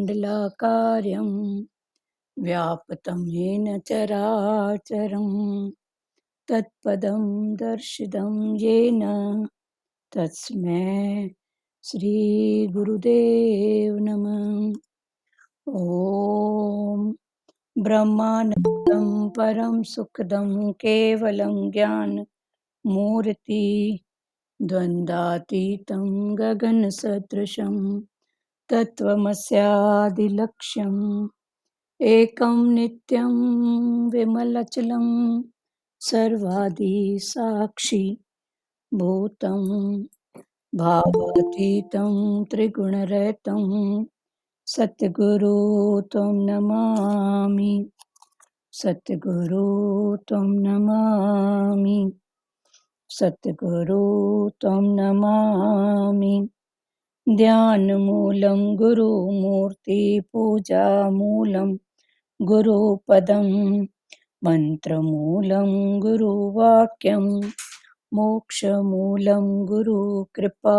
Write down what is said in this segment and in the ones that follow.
मंडलाकारं व्याप्तं येन चराचरं तत्पदं दर्शितं येन तस्मै श्रीगुरुदेव नमः। ॐ ब्रह्मानन्दं परं सुखदं केवलं ज्ञानमूर्ति द्वन्द्वातीतं गगनसदृशं तत्त्वमस्यादिलक्ष्यम् एकं नित्यं विमलचलं सर्वादिसाक्षि भूतं भावातीतं त्रिगुणरहितं सद्गुरु त्वं नमामि। सद्गुरु त्वं नमामि। सद्गुरु त्वं नमामि। ध्यानमूलं गुरुमूर्ति पूजामूलं गुरुपदं मन्त्रमूलं गुरुवाक्यं मोक्षमूलं गुरुकृपा।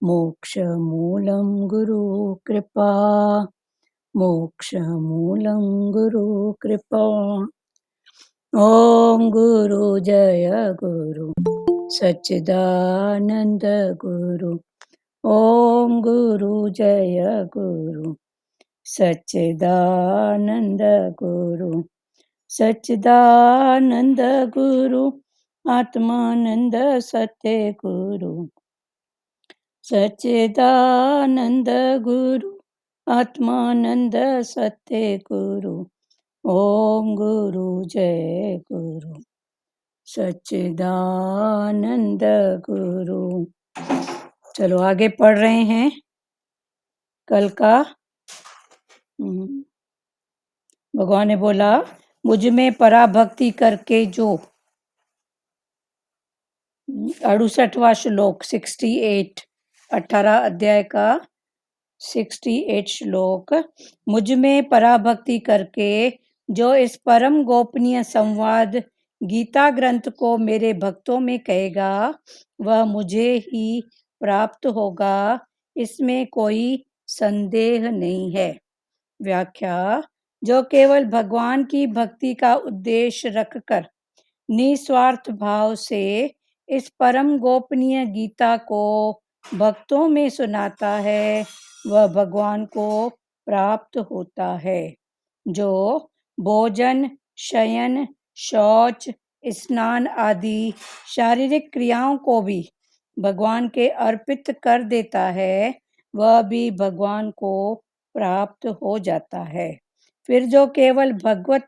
मोक्षमूलं गुरुकृपा। मोक्षमूलं गुरुकृपा। ॐ गुरु जय गुरु सच्चिदानंद गुरु। ॐ गुरु जय गुरु सच्चिदानंद गुरु। सच्चिदानंद गुरु आत्मानंद सत्य गुरु। सच्चिदानंद गुरु आत्मानंद सत्य गुरु। ओम गुरु जय गुरु सच्चिदानंद गुरु। चलो आगे पढ़ रहे हैं कल का। भगवान ने बोला मुझ में पराभक्ति करके जो 68वां श्लोक 68 18 अध्याय का 68 श्लोक। मुझ में पराभक्ति करके जो इस परम गोपनीय संवाद गीता ग्रंथ को मेरे भक्तों में कहेगा वह मुझे ही प्राप्त होगा, इसमें कोई संदेह नहीं है। व्याख्या। जो केवल भगवान की भक्ति का उद्देश्य रखकर निस्वार्थ भाव से इस परम गोपनीय गीता को भक्तों में सुनाता है वह भगवान को प्राप्त होता है। जो भोजन, शयन, शौच, स्नान आदि शारीरिक क्रियाओं को भी भगवान के अर्पित कर देता है वह भी भगवान को प्राप्त हो जाता है। फिर जो केवल भगवत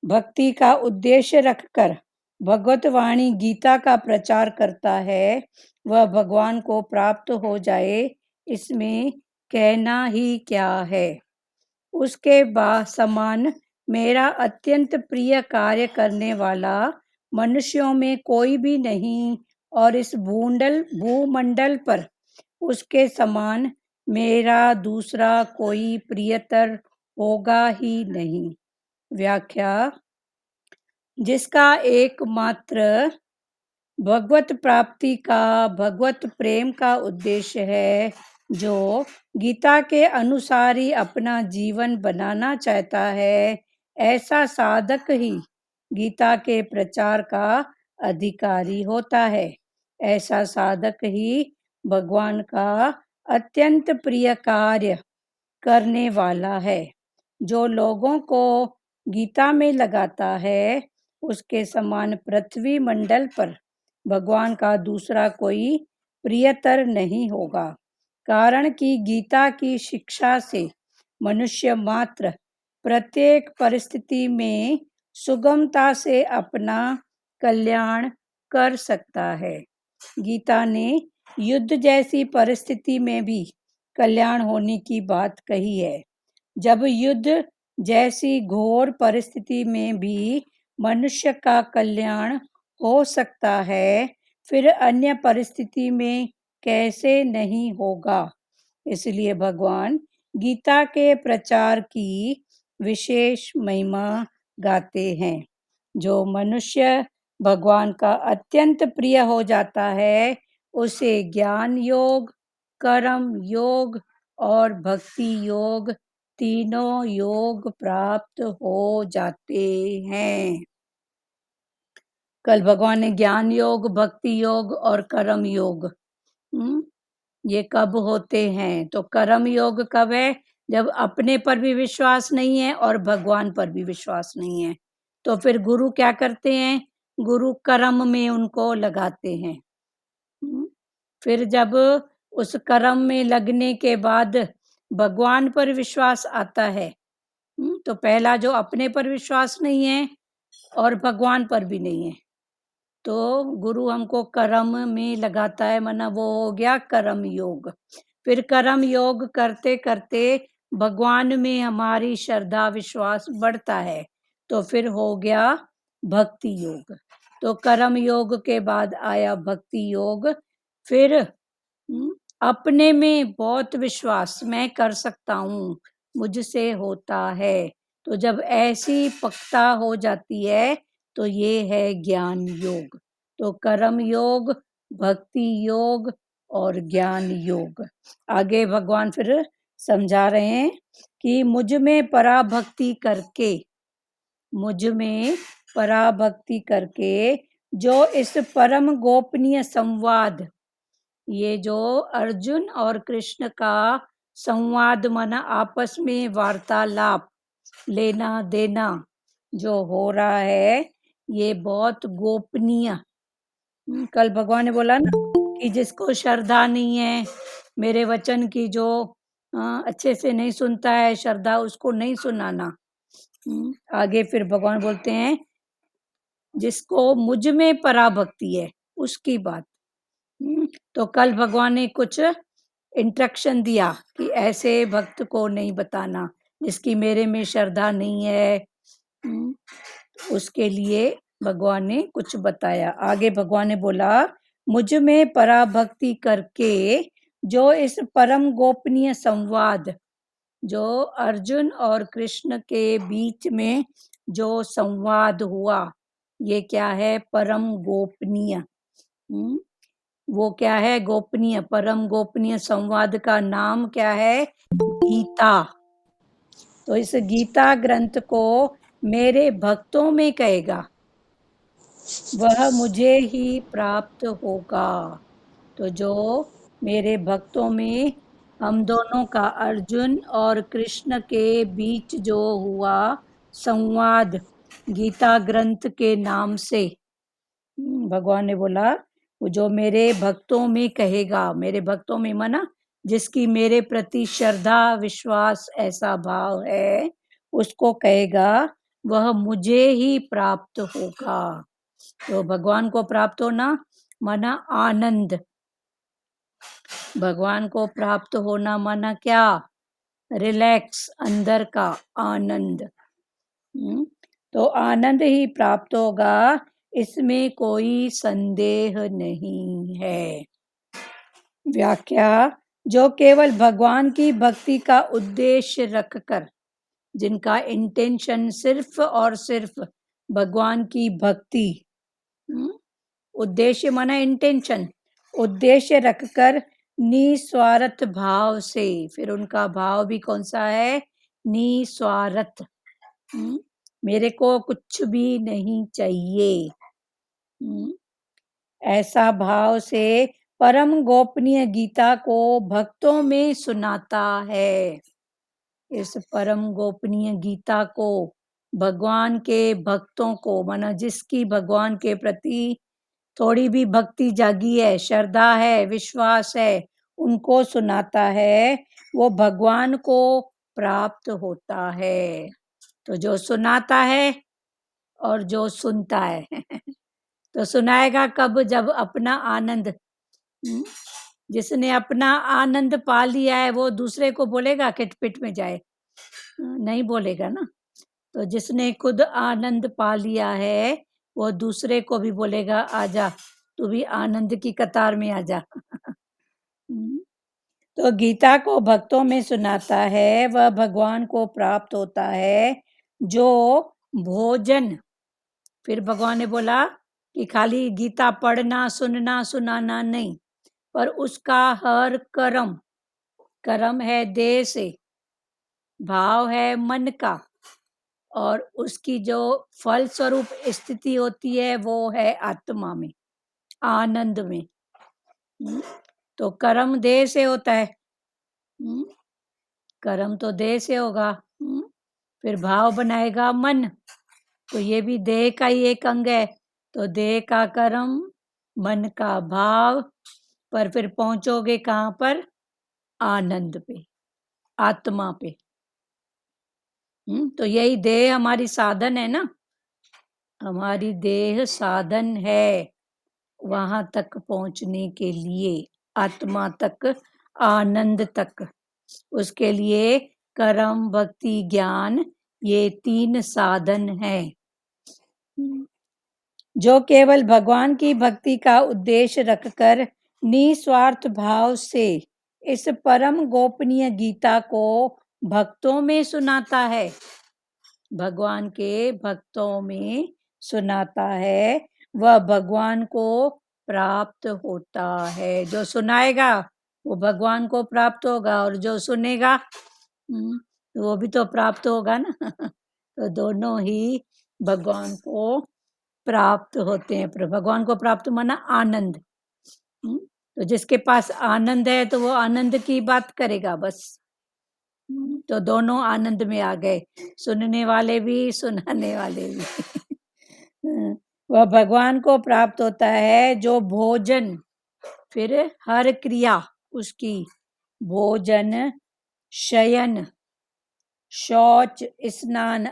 भक्ति का उद्देश्य रखकर भगवत वाणी गीता का प्रचार करता है वह भगवान को प्राप्त हो जाए, इसमें कहना ही क्या है। उसके समान मेरा अत्यंत प्रिय कार्य करने वाला मनुष्यों में कोई भी नहीं और इस भूमंडल पर उसके समान मेरा दूसरा कोई प्रियतर होगा ही नहीं। व्याख्या। जिसका एकमात्र भगवत प्राप्ति का भगवत प्रेम का उद्देश्य है, जो गीता के अनुसार ही अपना जीवन बनाना चाहता है, ऐसा साधक ही गीता के प्रचार का अधिकारी होता है। ऐसा साधक ही भगवान का अत्यंत प्रिय कार्य करने वाला है। जो लोगों को गीता में लगाता है उसके समान पृथ्वी मंडल पर भगवान का दूसरा कोई प्रियतर नहीं होगा। कारण कि गीता की शिक्षा से मनुष्य मात्र प्रत्येक परिस्थिति में सुगमता से अपना कल्याण कर सकता है। गीता ने युद्ध जैसी परिस्थिति में भी कल्याण होने की बात कही है। जब युद्ध जैसी घोर परिस्थिति में भी मनुष्य का कल्याण हो सकता है, फिर अन्य परिस्थिति में कैसे नहीं होगा। इसलिए भगवान गीता के प्रचार की विशेष महिमा गाते हैं। जो मनुष्य भगवान का अत्यंत प्रिय हो जाता है उसे ज्ञान योग, कर्म योग और भक्ति योग, तीनों योग प्राप्त हो जाते हैं। कल भगवान ने ज्ञान योग, भक्ति योग और कर्म योग ये कब होते हैं? तो कर्म योग कब है? जब अपने पर भी विश्वास नहीं है और भगवान पर भी विश्वास नहीं है। तो फिर गुरु क्या करते हैं? गुरु कर्म में उनको लगाते हैं। फिर जब उस कर्म में लगने के बाद भगवान पर विश्वास आता है, तो पहला जो अपने पर विश्वास नहीं है और भगवान पर भी नहीं है, तो गुरु हमको कर्म में लगाता है, माना वो हो गया कर्म योग। फिर कर्म योग करते करते भगवान में हमारी श्रद्धा विश्वास बढ़ता है, तो फिर हो गया भक्ति योग। तो कर्म योग के बाद आया भक्ति योग। फिर अपने में बहुत विश्वास, मैं कर सकता हूँ, मुझसे होता है। तो जब ऐसी पक्का हो जाती है तो ये है ज्ञान योग। तो कर्म योग, भक्ति योग और ज्ञान योग। आगे भगवान फिर समझा रहे हैं कि मुझ में पराभक्ति करके, मुझ में पराभक्ति करके जो इस परम गोपनीय संवाद, ये जो अर्जुन और कृष्ण का संवाद माना आपस में वार्तालाप, लेना देना जो हो रहा है, ये बहुत गोपनीय। कल भगवान ने बोला ना कि जिसको श्रद्धा नहीं है मेरे वचन की, जो अच्छे से नहीं सुनता है, श्रद्धा उसको नहीं सुनाना। आगे फिर भगवान बोलते हैं जिसको मुझ में पराभक्ति है उसकी बात। तो कल भगवान ने कुछ इंस्ट्रक्शन दिया कि ऐसे भक्त को नहीं बताना जिसकी मेरे में श्रद्धा नहीं है। उसके लिए भगवान ने कुछ बताया। आगे भगवान ने बोला मुझ में पराभक्ति करके जो इस परम गोपनीय संवाद, जो अर्जुन और कृष्ण के बीच में जो संवाद हुआ, ये क्या है? परम गोपनीय। वो क्या है? गोपनीय। परम गोपनीय संवाद का नाम क्या है? गीता। तो इस गीता ग्रंथ को मेरे भक्तों में कहेगा वह मुझे ही प्राप्त होगा। तो जो मेरे भक्तों में, हम दोनों का, अर्जुन और कृष्ण के बीच जो हुआ संवाद गीता ग्रंथ के नाम से, भगवान ने बोला वो जो मेरे भक्तों में कहेगा, मेरे भक्तों में माना जिसकी मेरे प्रति श्रद्धा विश्वास ऐसा भाव है, उसको कहेगा वह मुझे ही प्राप्त होगा। तो भगवान को प्राप्त होना माना आनंद। भगवान को प्राप्त होना माना क्या? रिलैक्स, अंदर का आनंद। तो आनंद ही प्राप्त होगा, इसमें कोई संदेह नहीं है। व्याख्या, जो केवल भगवान की भक्ति का उद्देश्य रखकर, जिनका इंटेंशन सिर्फ और सिर्फ भगवान की भक्ति, उद्देश्य माना इंटेंशन, उद्देश्य रखकर निस्वार्थ भाव से, फिर उनका भाव भी कौन सा है? निस्वार्थ। मेरे को कुछ भी नहीं चाहिए, ऐसा भाव से परम गोपनीय गीता को भक्तों में सुनाता है। इस परम गोपनीय गीता को भगवान के भक्तों को, माना जिसकी भगवान के प्रति थोड़ी भी भक्ति जागी है, श्रद्धा है, विश्वास है, उनको सुनाता है, वो भगवान को प्राप्त होता है। तो जो सुनाता है और जो सुनता है तो सुनाएगा कब? जब अपना आनंद, जिसने अपना आनंद पा लिया है वो दूसरे को बोलेगा किटपिट में जाए? नहीं बोलेगा ना। तो जिसने खुद आनंद पा लिया है वो दूसरे को भी बोलेगा आजा, तू भी आनंद की कतार में आजा। तो गीता को भक्तों में सुनाता है, वह भगवान को प्राप्त होता है। जो भोजन, फिर भगवान ने बोला कि खाली गीता पढ़ना, सुनना, सुनाना नहीं, पर उसका हर कर्म कर्म है देह से, भाव है मन का, और उसकी जो फल स्वरूप स्थिति होती है वो है आत्मा में, आनंद में। तो कर्म देह से होता है, कर्म तो देह से होगा। फिर भाव बनाएगा मन, तो ये भी देह का ही एक अंग है। तो देह का कर्म, मन का भाव, पर फिर पहुंचोगे कहाँ पर? आनंद पे, आत्मा पे। तो यही देह हमारी साधन है ना, हमारी देह साधन है वहां तक पहुंचने के लिए, आत्मा तक, आनंद तक। उसके लिए कर्म, भक्ति, ज्ञान, ये 3 साधन हैं। जो केवल भगवान की भक्ति का उद्देश्य रखकर निस्वार्थ भाव से इस परम गोपनीय गीता को भक्तों में सुनाता है, भगवान के भक्तों में सुनाता है, वह भगवान को प्राप्त होता है। जो सुनाएगा वो भगवान को प्राप्त होगा, और जो सुनेगा वो भी तो प्राप्त होगा ना। तो दोनों ही भगवान को प्राप्त होते हैं। पर भगवान को प्राप्त माना आनंद। तो जिसके पास आनंद है तो वो आनंद की बात करेगा बस। तो दोनों आनंद में आ गए, सुनने वाले भी, सुनाने वाले भी। वह भगवान को प्राप्त होता है जो भोजन, फिर हर क्रिया उसकी, भोजन, शयन, शौच, स्नान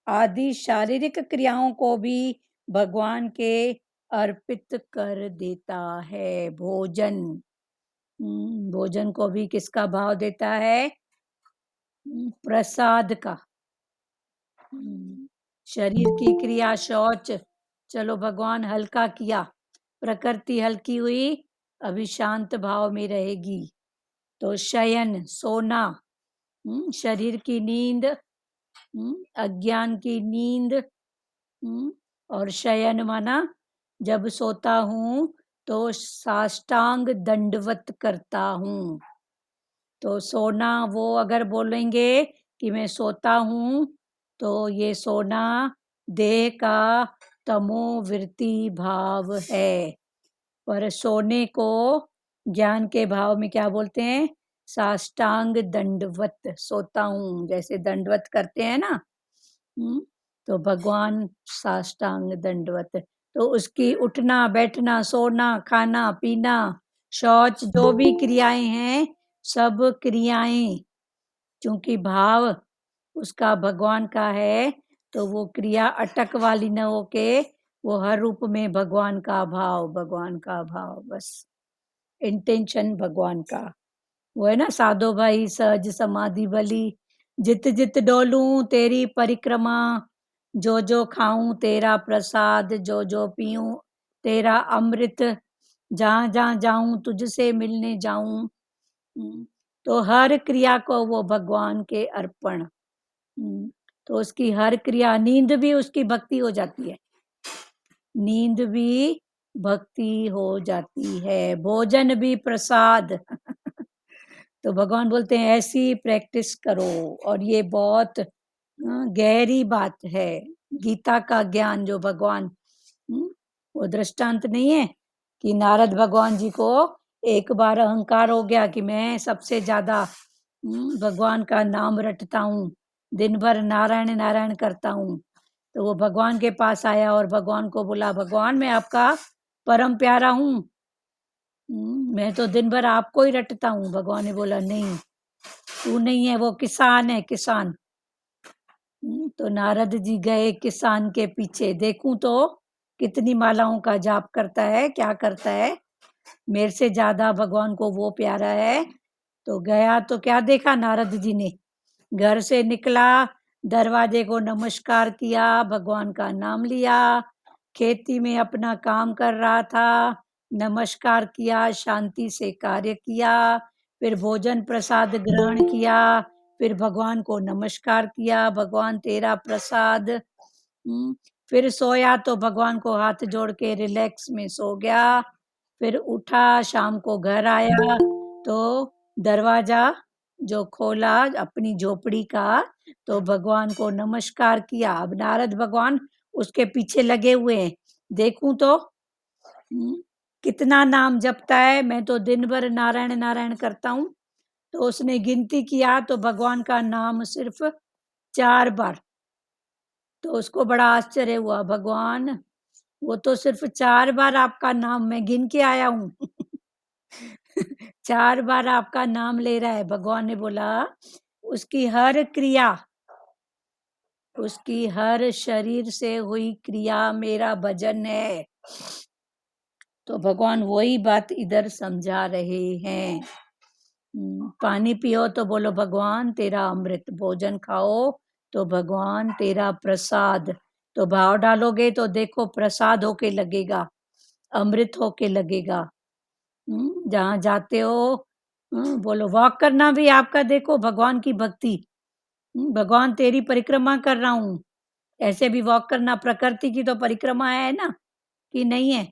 आदि शारीरिक क्रियाओं को भी भगवान के अर्पित कर देता है। भोजन, भोजन को भी किसका भाव देता है? प्रसाद का। शरीर की क्रिया, शौच, चलो भगवान हल्का किया, प्रकृति हल्की हुई, अभी शांत भाव में रहेगी। तो शयन, सोना, शरीर की नींद, अज्ञान की नींद, और शयन माना जब सोता हूं तो साष्टांग दंडवत करता हूं। तो सोना, वो अगर बोलेंगे कि मैं सोता हूं, तो ये सोना देह का तमोवृत्ति भाव है। पर सोने को ज्ञान के भाव में क्या बोलते हैं? साष्टांग दंडवत, सोता हूं जैसे दंडवत करते हैं ना। तो भगवान साष्टांग दंडवत, तो उसकी उठना, बैठना, सोना, खाना, पीना, शौच, जो भी क्रियाएं हैं, सब क्रियाएं, क्योंकि भाव उसका भगवान का है, तो वो क्रिया अटक वाली न होके वो हर रूप में भगवान का भाव, भगवान का भाव, बस इंटेंशन भगवान का। वो है ना, साधो भाई सहज समाधि बली, जित जित डोलूं तेरी परिक्रमा, जो जो खाऊं तेरा प्रसाद, जो जो पीऊं तेरा अमृत, जहां जहां जाऊं तुझसे मिलने जाऊं। तो हर क्रिया को वो भगवान के अर्पण। तो उसकी हर क्रिया, नींद भी उसकी भक्ति हो जाती है, नींद भी भक्ति हो जाती है, भोजन भी प्रसाद। तो भगवान बोलते हैं ऐसी प्रैक्टिस करो, और ये बहुत गहरी बात है। गीता का ज्ञान जो भगवान, वो दृष्टांत नहीं है कि नारद भगवान जी को एक बार अहंकार हो गया कि मैं सबसे ज्यादा भगवान का नाम रटता हूँ, दिन भर नारायण नारायण करता हूँ। तो वो भगवान के पास आया और भगवान को बोला, भगवान मैं आपका परम प्यारा हूँ, मैं तो दिन भर आपको ही रटता हूँ। भगवान ने बोला नहीं, तू नहीं है, वो किसान है, किसान। तो नारद जी गए किसान के पीछे, देखूं तो कितनी मालाओं का जाप करता है, क्या करता है, मेरे से ज्यादा भगवान को वो प्यारा है। तो गया तो क्या देखा नारद जी ने, घर से निकला, दरवाजे को नमस्कार किया, भगवान का नाम लिया, खेती में अपना काम कर रहा था, नमस्कार किया, शांति से कार्य किया, फिर भोजन प्रसाद ग्रहण किया, फिर भगवान को नमस्कार किया, भगवान तेरा प्रसाद। फिर सोया तो भगवान को हाथ जोड़ के रिलैक्स में सो गया। फिर उठा, शाम को घर आया तो दरवाजा जो खोला अपनी झोपड़ी का तो भगवान को नमस्कार किया। अब नारद भगवान उसके पीछे लगे हुए हैं। देखूं तो कितना नाम जपता है। मैं तो दिन भर नारायण नारायण करता हूँ। तो उसने गिनती किया तो भगवान का नाम सिर्फ 4 बार। तो उसको बड़ा आश्चर्य हुआ, भगवान वो तो सिर्फ 4 बार आपका नाम मैं गिन के आया हूँ। 4 बार आपका नाम ले रहा है। भगवान ने बोला उसकी हर क्रिया, उसकी हर शरीर से हुई क्रिया मेरा भजन है। तो भगवान वही बात इधर समझा रहे हैं। पानी पियो तो बोलो भगवान तेरा अमृत, भोजन खाओ तो भगवान तेरा प्रसाद। तो भाव डालोगे तो देखो प्रसाद होके लगेगा, अमृत होके लगेगा। जहाँ जाते हो बोलो वॉक करना भी आपका देखो भगवान की भक्ति। भगवान तेरी परिक्रमा कर रहा हूँ, ऐसे भी वॉक करना प्रकृति की तो परिक्रमा है ना, कि नहीं है?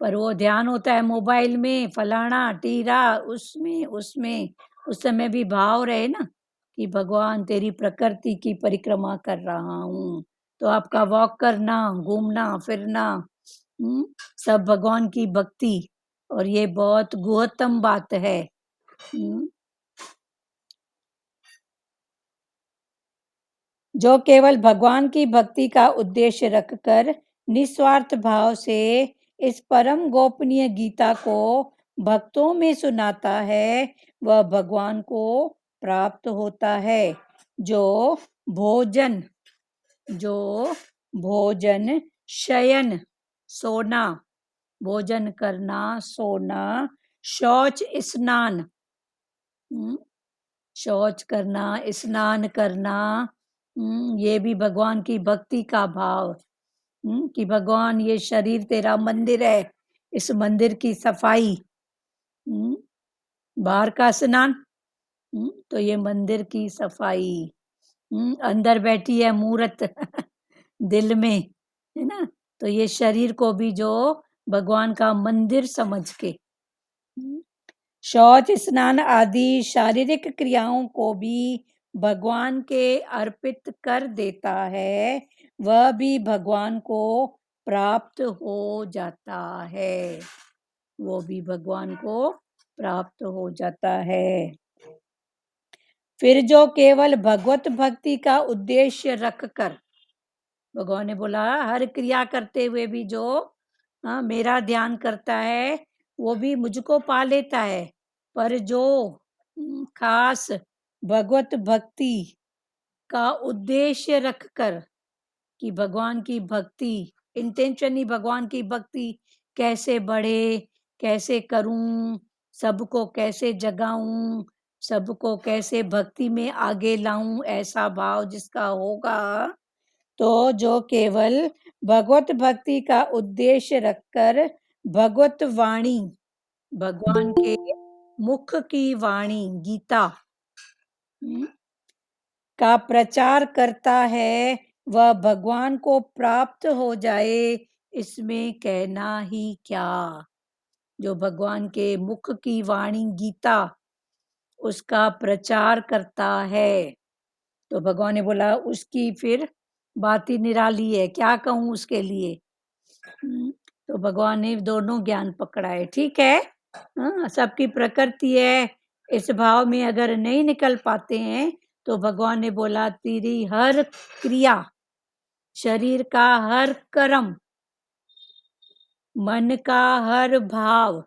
पर वो ध्यान होता है मोबाइल में, फलाना टीरा उसमें उसमें, उस समय भी भाव रहे ना कि भगवान तेरी प्रकृति की परिक्रमा कर रहा हूँ। तो आपका वॉक करना, घूमना फिरना सब भगवान की भक्ति, और ये बहुत गुहतम बात है। जो केवल भगवान की भक्ति का उद्देश्य रखकर निस्वार्थ भाव से इस परम गोपनीय गीता को भक्तों में सुनाता है, वह भगवान को प्राप्त होता है। जो भोजन जो भोजन शयन सोना, भोजन करना सोना, शौच स्नान, शौच करना स्नान करना, ये भी भगवान की भक्ति का भाव। कि भगवान ये शरीर तेरा मंदिर है, इस मंदिर की सफाई। बाहर का स्नान तो ये मंदिर की सफाई। अंदर बैठी है मूरत दिल में, है ना? तो ये शरीर को भी जो भगवान का मंदिर समझ के शौच स्नान आदि शारीरिक क्रियाओं को भी भगवान के अर्पित कर देता है, वह भी भगवान को प्राप्त हो जाता है। वो भी भगवान को प्राप्त हो जाता है। फिर जो केवल भगवत भक्ति का उद्देश्य रखकर, भगवान ने बोला हर क्रिया करते हुए भी जो मेरा ध्यान करता है वो भी मुझको पा लेता है। पर जो खास भगवत भक्ति का उद्देश्य रखकर कि भगवान की भक्ति, इंटेंशन ही भगवान की भक्ति कैसे बढ़े, कैसे करूं, सबको कैसे जगाऊं, सबको कैसे भक्ति में आगे लाऊं, ऐसा भाव जिसका होगा, तो जो केवल भगवत भक्ति का उद्देश्य रखकर भगवत वाणी, भगवान के मुख की वाणी गीता का प्रचार करता है, वह भगवान को प्राप्त हो जाए, इसमें कहना ही क्या। जो भगवान के मुख की वाणी गीता उसका प्रचार करता है, तो भगवान ने बोला उसकी फिर बात ही निराली है, क्या कहूं उसके लिए। तो भगवान ने दोनों ज्ञान पकड़ा है। ठीक है, सबकी प्रकृति है, इस भाव में अगर नहीं निकल पाते हैं तो भगवान ने बोला तेरी हर क्रिया, शरीर का हर कर्म, मन का हर भाव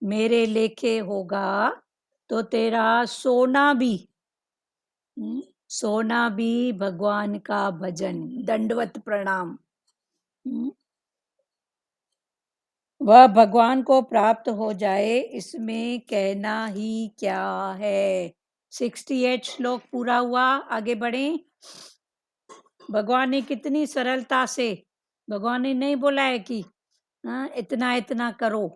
मेरे लेखे होगा, तो तेरा सोना भी सोना भी भगवान का भजन, दंडवत प्रणाम। वह भगवान को प्राप्त हो जाए, इसमें कहना ही क्या है। 68 श्लोक पूरा हुआ। आगे बढ़ें। भगवान ने कितनी सरलता से, भगवान ने नहीं बोला है कि इतना इतना करो,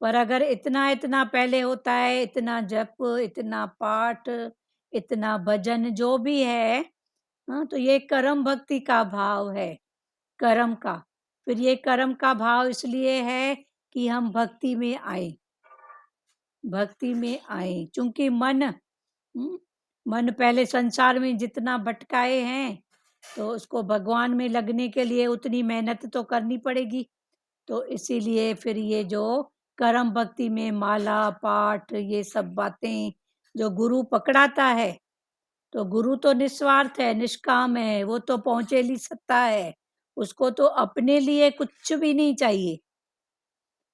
पर अगर इतना इतना पहले होता है, इतना जप, इतना पाठ, इतना भजन जो भी है, तो ये कर्म भक्ति का भाव है, कर्म का। फिर ये कर्म का भाव इसलिए है कि हम भक्ति में आए। भक्ति में आए, क्योंकि मन पहले संसार में जितना भटकाए हैं, तो उसको भगवान में लगने के लिए उतनी मेहनत तो करनी पड़ेगी। तो इसीलिए फिर ये जो कर्म भक्ति में माला पाठ ये सब बातें जो गुरु पकड़ाता है, तो गुरु तो निस्वार्थ है, निष्काम है, वो तो पहुंचेली सत्ता है, उसको तो अपने लिए कुछ भी नहीं चाहिए।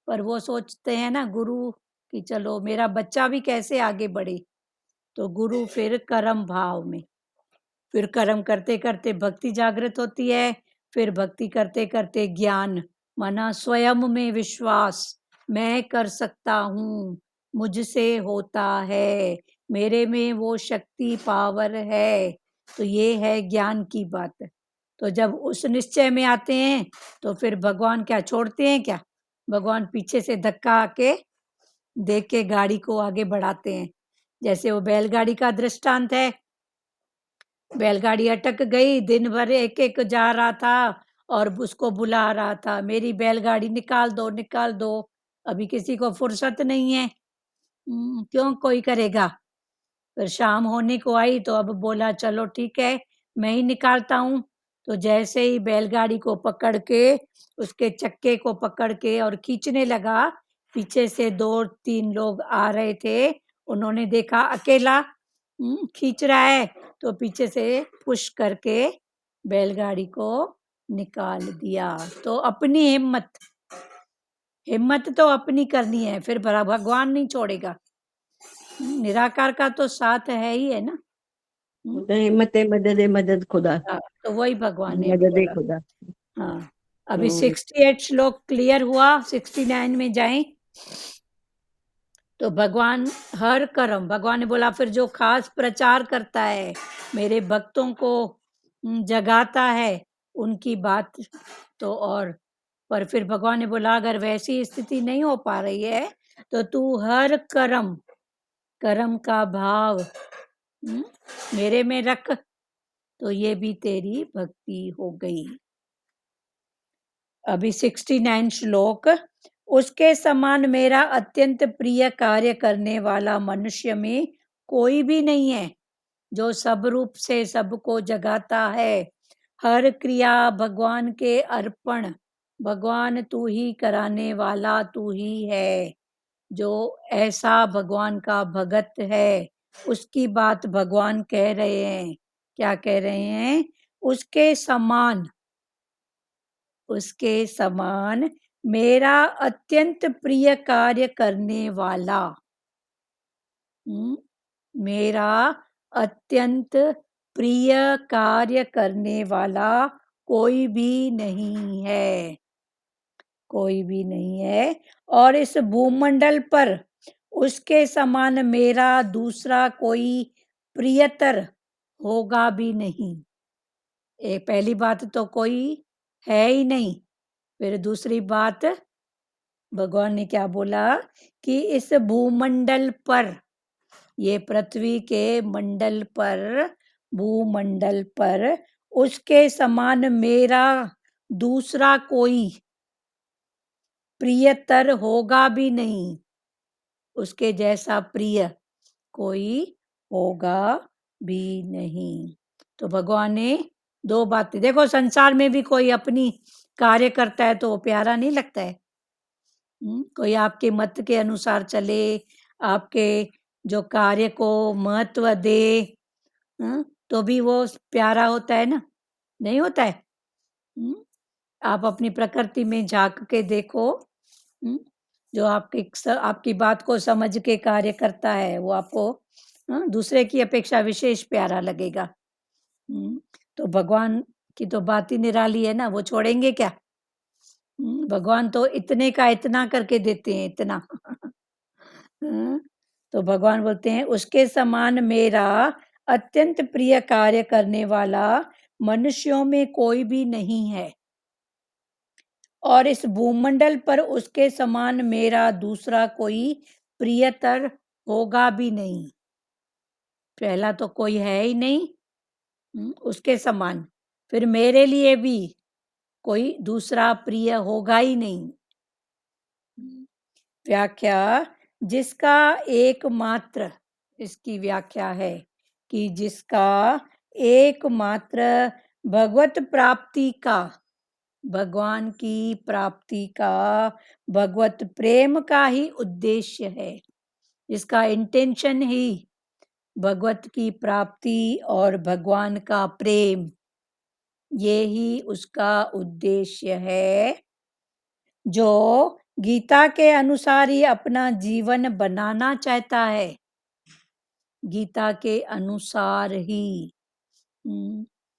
पर वो सोचते हैं ना गुरु कि चलो मेरा बच्चा भी कैसे आगे बढ़े, तो गुरु फिर कर्म भाव में, फिर कर्म करते करते भक्ति जागृत होती है, फिर भक्ति करते करते ज्ञान, माना स्वयं में विश्वास, मैं कर सकता हूँ, मुझसे होता है, मेरे में वो शक्ति पावर है। तो ये है ज्ञान की बात। तो जब उस निश्चय में आते हैं, तो फिर भगवान क्या छोड़ते हैं क्या? भगवान पीछे से धक्का आके दे के गाड़ी को आगे बढ़ाते हैं। जैसे वो बैलगाड़ी का दृष्टांत है, बैलगाड़ी अटक गई, दिन भर एक एक जा रहा था और उसको बुला रहा था, मेरी बैलगाड़ी निकाल दो निकाल दो। अभी किसी को फुर्सत नहीं है, क्यों कोई करेगा। फिर शाम होने को आई, तो अब बोला चलो ठीक है, मैं ही निकालता हूँ। तो जैसे ही बैलगाड़ी को पकड़ के, उसके चक्के को पकड़ के और खींचने लगा, पीछे से 2-3 लोग आ रहे थे, उन्होंने देखा अकेला खींच रहा है, तो पीछे से पुश करके बैलगाड़ी को निकाल दिया। तो अपनी हिम्मत हिम्मत तो अपनी करनी है, फिर भगवान नहीं छोड़ेगा। निराकार का तो साथ है ही है ना। हिम्मत है, मदद है, मदद खुदा। हाँ, तो वही भगवान ने अभी मदद है बोला। खुदा। हाँ, अभी तो 68 श्लोक क्लियर हुआ, 69 में जाएं। तो भगवान हर कर्म, भगवान ने बोला फिर जो खास प्रचार करता है, मेरे भक्तों को जगाता है, उनकी बात तो और, पर फिर भगवान ने बोला अगर वैसी स्थिति नहीं हो पा रही है, तो तू हर कर्म कर्म का भाव मेरे में रख, तो ये भी तेरी भक्ति हो गई। अभी 69 श्लोक, उसके समान मेरा अत्यंत प्रिय कार्य करने वाला मनुष्य में कोई भी नहीं है, जो सब रूप से सबको जगाता है, हर क्रिया भगवान के अर्पण, भगवान तू ही कराने वाला तू ही है। जो ऐसा भगवान का भगत है, उसकी बात भगवान कह रहे हैं। क्या कह रहे हैं? उसके समान मेरा अत्यंत प्रिय कार्य करने वाला, मेरा अत्यंत प्रिय कार्य करने वाला कोई भी नहीं है, कोई भी नहीं है। और इस भूमंडल पर उसके समान मेरा दूसरा कोई प्रियतर होगा भी नहीं। पहली बात तो कोई है ही नहीं, फिर दूसरी बात भगवान ने क्या बोला कि इस भूमंडल पर, ये पृथ्वी के मंडल पर, भूमंडल पर उसके समान मेरा दूसरा कोई प्रियतर होगा भी नहीं, उसके जैसा प्रिय कोई होगा भी नहीं। तो भगवान ने दो बातें देखो, संसार में भी कोई अपनी कार्य करता है तो वो प्यारा नहीं लगता है। कोई आपके मत के अनुसार चले, आपके जो कार्य को महत्व दे, तो भी वो प्यारा होता है ना, नहीं होता है। आप अपनी प्रकृति में झांक के देखो, जो आपकी बात को समझ के कार्य करता है, वो आपको दूसरे की अपेक्षा विशेष प्यारा लगेगा। तो भगवान की तो बात ही निराली है ना, वो छोड़ेंगे क्या? भगवान तो इतने का इतना करके देते हैं, इतना। तो भगवान बोलते हैं उसके समान मेरा अत्यंत प्रिय कार्य करने वाला मनुष्यों में कोई भी नहीं है, और इस भूमंडल पर उसके समान मेरा दूसरा कोई प्रियतर होगा भी नहीं। पहला तो कोई है ही नहीं, उसके समान, फिर मेरे लिए भी कोई दूसरा प्रिय होगा ही नहीं। व्याख्या, जिसका एकमात्र, इसकी व्याख्या है कि जिसका एकमात्र भगवत प्राप्ति का, भगवान की प्राप्ति का, भगवत प्रेम का ही उद्देश्य है, इसका इंटेंशन ही भगवत की प्राप्ति और भगवान का प्रेम, ये ही उसका उद्देश्य है, जो गीता के अनुसार ही अपना जीवन बनाना चाहता है, गीता के अनुसार ही।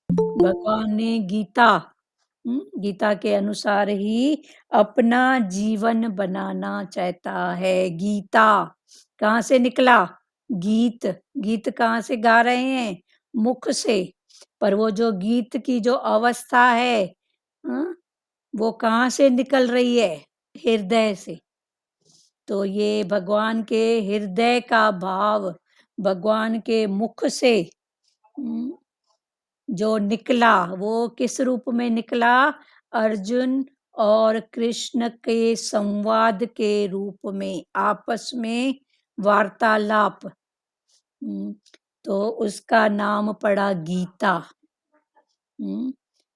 भगवान ने गीता के अनुसार ही अपना जीवन बनाना चाहता है। गीता कहाँ से निकला? गीत, गीत कहाँ से गा रहे हैं? मुख से। पर वो जो गीत की जो अवस्था है, वो कहाँ से निकल रही है? हृदय से। तो ये भगवान के हृदय का भाव, भगवान के मुख से जो निकला, वो किस रूप में निकला? अर्जुन और कृष्ण के संवाद के रूप में, आपस में वार्तालाप। तो उसका नाम पड़ा गीता।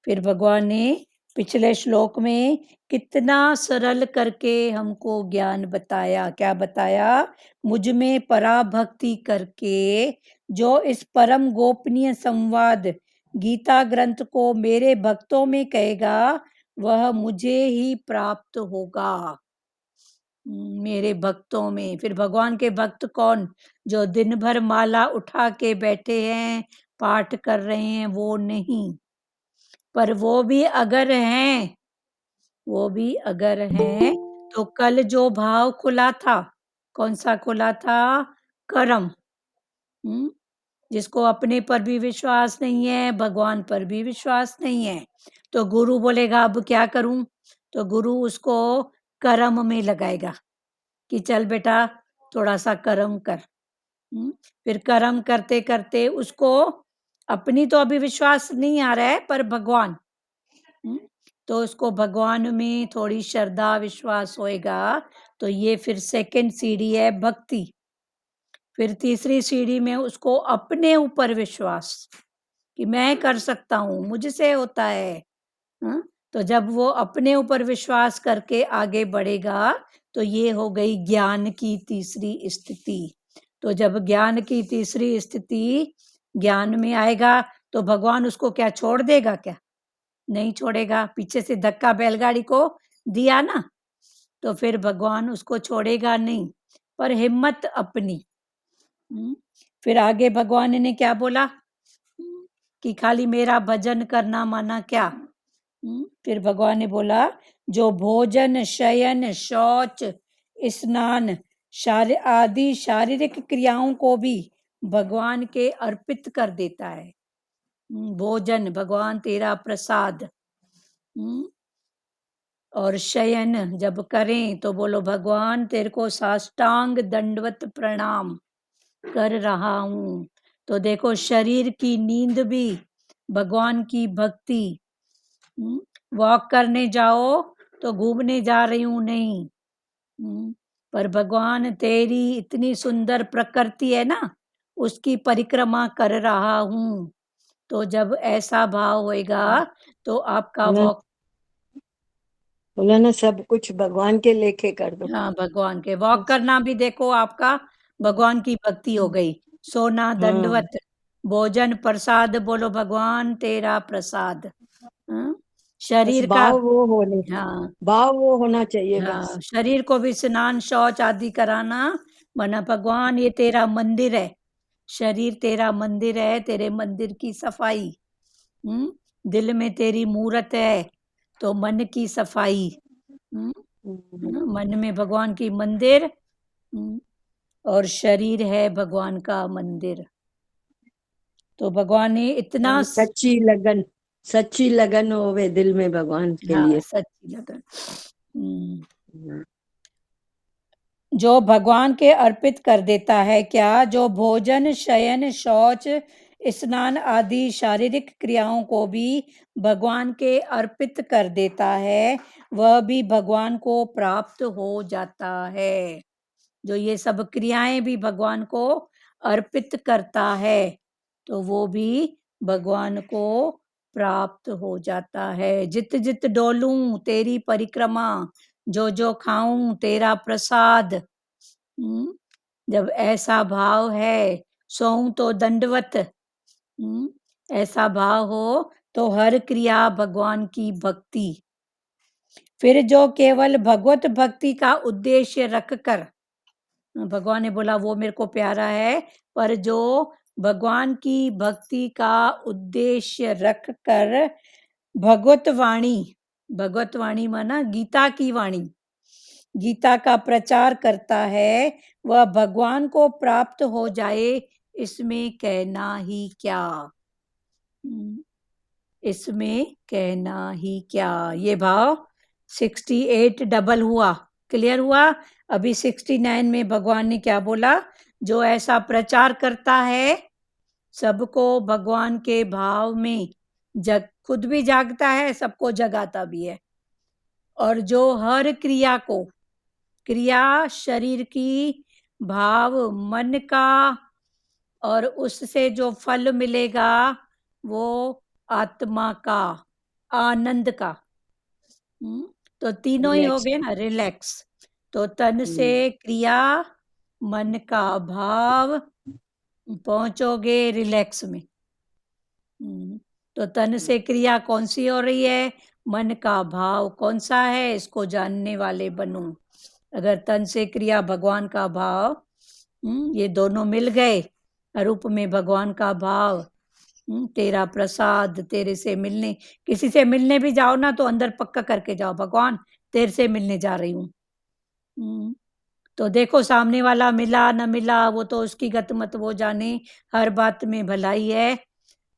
फिर भगवान ने पिछले श्लोक में कितना सरल करके हमको ज्ञान बताया। क्या बताया? मुझ में पराभक्ति करके जो इस परम गोपनीय संवाद गीता ग्रंथ को मेरे भक्तों में कहेगा, वह मुझे ही प्राप्त होगा, मेरे भक्तों में। फिर भगवान के भक्त कौन? जो दिन भर माला उठा के बैठे हैं, पाठ कर रहे हैं, वो नहीं। पर वो भी अगर हैं, वो भी अगर हैं, तो कल जो भाव खुला था, कौन सा खुला था? कर्म। जिसको अपने पर भी विश्वास नहीं है, भगवान पर भी विश्वास नहीं है, तो गुरु बोलेगा अब क्या करूं? तो गुरु उसको कर्म में लगाएगा कि चल बेटा थोड़ा सा कर्म कर। फिर कर्म करते करते उसको अपनी तो अभी विश्वास नहीं आ रहा है, पर भगवान, तो उसको भगवान में थोड़ी श्रद्धा विश्वास होएगा। तो ये फिर सेकंड सीढ़ी है भक्ति। फिर तीसरी सीढ़ी में उसको अपने ऊपर विश्वास कि मैं कर सकता हूँ, मुझसे होता है। तो जब वो अपने ऊपर विश्वास करके आगे बढ़ेगा, तो ये हो गई ज्ञान की तीसरी स्थिति। तो जब ज्ञान की तीसरी स्थिति ज्ञान में आएगा, तो भगवान उसको क्या छोड़ देगा? क्या नहीं छोड़ेगा। पीछे से धक्का बैलगाड़ी को दिया ना, तो फिर भगवान उसको छोड़ेगा नहीं, पर हिम्मत अपनी। फिर आगे भगवान ने क्या बोला? कि खाली मेरा भजन करना माना क्या? फिर भगवान ने बोला, जो भोजन, शयन, शौच, स्नान आदि शारीरिक क्रियाओं को भी भगवान के अर्पित कर देता है। भोजन भगवान तेरा प्रसाद, और शयन जब करें तो बोलो भगवान तेरे को साष्टांग दंडवत प्रणाम कर रहा हूं। तो देखो शरीर की नींद भी भगवान की भक्ति। वॉक करने जाओ तो घूमने जा रही हूं नहीं, पर भगवान तेरी इतनी सुंदर प्रकृति है ना, उसकी परिक्रमा कर रहा हूं। तो जब ऐसा भाव होएगा तो आपका बोला वॉक, बोला ना, सब कुछ भगवान के लेखे कर दो। हाँ भगवान के वॉक करना भी देखो आपका भगवान की भक्ति हो गई। सोना हाँ, दंडवत, भोजन प्रसाद, बोलो भगवान तेरा प्रसाद। हाँ? बस शरीर का, भाव वो होने, हाँ भाव वो होना चाहिए बस। हाँ, शरीर को भी स्नान शौच आदि कराना, मना भगवान ये तेरा मंदिर है, शरीर तेरा मंदिर है, तेरे मंदिर की सफाई। दिल में तेरी मूरत है, तो मन की सफाई। मन में भगवान की मंदिर, और शरीर है भगवान का मंदिर। तो भगवान ने इतना सच्ची लगन होवे दिल में भगवान के हाँ लिए। सच्ची लगन। जो भगवान के अर्पित कर देता है क्या? जो भोजन, शयन, शौच, स्नान आदि शारीरिक क्रियाओं को भी भगवान के अर्पित कर देता है, वह भी भगवान को प्राप्त हो जाता है। जो ये सब क्रियाएं भी भगवान को अर्पित करता है तो वो भी भगवान को प्राप्त हो जाता है। जित जित डोलूं तेरी परिक्रमा, जो जो खाऊं तेरा प्रसाद। जब ऐसा भाव है, सोऊं तो दंडवत। ऐसा भाव हो तो हर क्रिया भगवान की भक्ति। फिर जो केवल भगवत भक्ति का उद्देश्य रखकर, भगवान ने बोला वो मेरे को प्यारा है, पर जो भगवान की भक्ति का उद्देश्य रखकर भगवत वाणी माना गीता की वाणी, गीता का प्रचार करता है, वह भगवान को प्राप्त हो जाए, इसमें कहना ही क्या। इसमें कहना ही क्या। ये भाव 68 डबल हुआ, क्लियर हुआ। अभी 69 में भगवान ने क्या बोला, जो ऐसा प्रचार करता है, सबको भगवान के भाव में खुद भी जागता है, सबको जगाता भी है। और जो हर क्रिया को, क्रिया शरीर की, भाव मन का, और उससे जो फल मिलेगा वो आत्मा का, आनंद का। तो तीनों ही हो गए ना, रिलैक्स। तो तन से क्रिया, मन का भाव, पहुंचोगे रिलैक्स में। तो तन से क्रिया कौन सी हो रही है, मन का भाव कौन सा है, इसको जानने वाले बनो। अगर तन से क्रिया भगवान का भाव, ये दोनों मिल गए, रूप में भगवान का भाव, तेरा प्रसाद, तेरे से मिलने, किसी से मिलने भी जाओ ना तो अंदर पक्का करके जाओ, भगवान तेरे से मिलने जा रही हूँ। तो देखो सामने वाला मिला न मिला वो तो उसकी गत मत वो जाने, हर बात में भलाई है,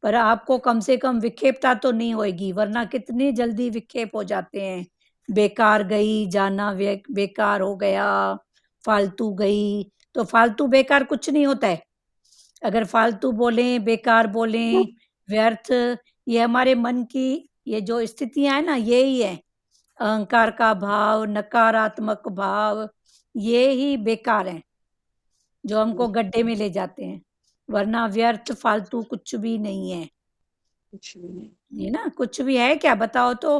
पर आपको कम से कम विक्षेपता तो नहीं होगी, वरना कितनी जल्दी विक्षेप हो जाते हैं। बेकार गई, जाना बेकार हो गया, फालतू गई। तो फालतू बेकार कुछ नहीं होता है। अगर फालतू बोलें, बेकार बोलें, व्यर्थ, ये हमारे मन की ये जो स्थितियां है ना, यही है। अहंकार का भाव, नकारात्मक भाव, ये ही बेकार है, जो हमको गड्ढे में ले जाते हैं। वरना व्यर्थ फालतू कुछ भी नहीं है। कुछ भी नहीं। ये ना कुछ भी है क्या, बताओ तो।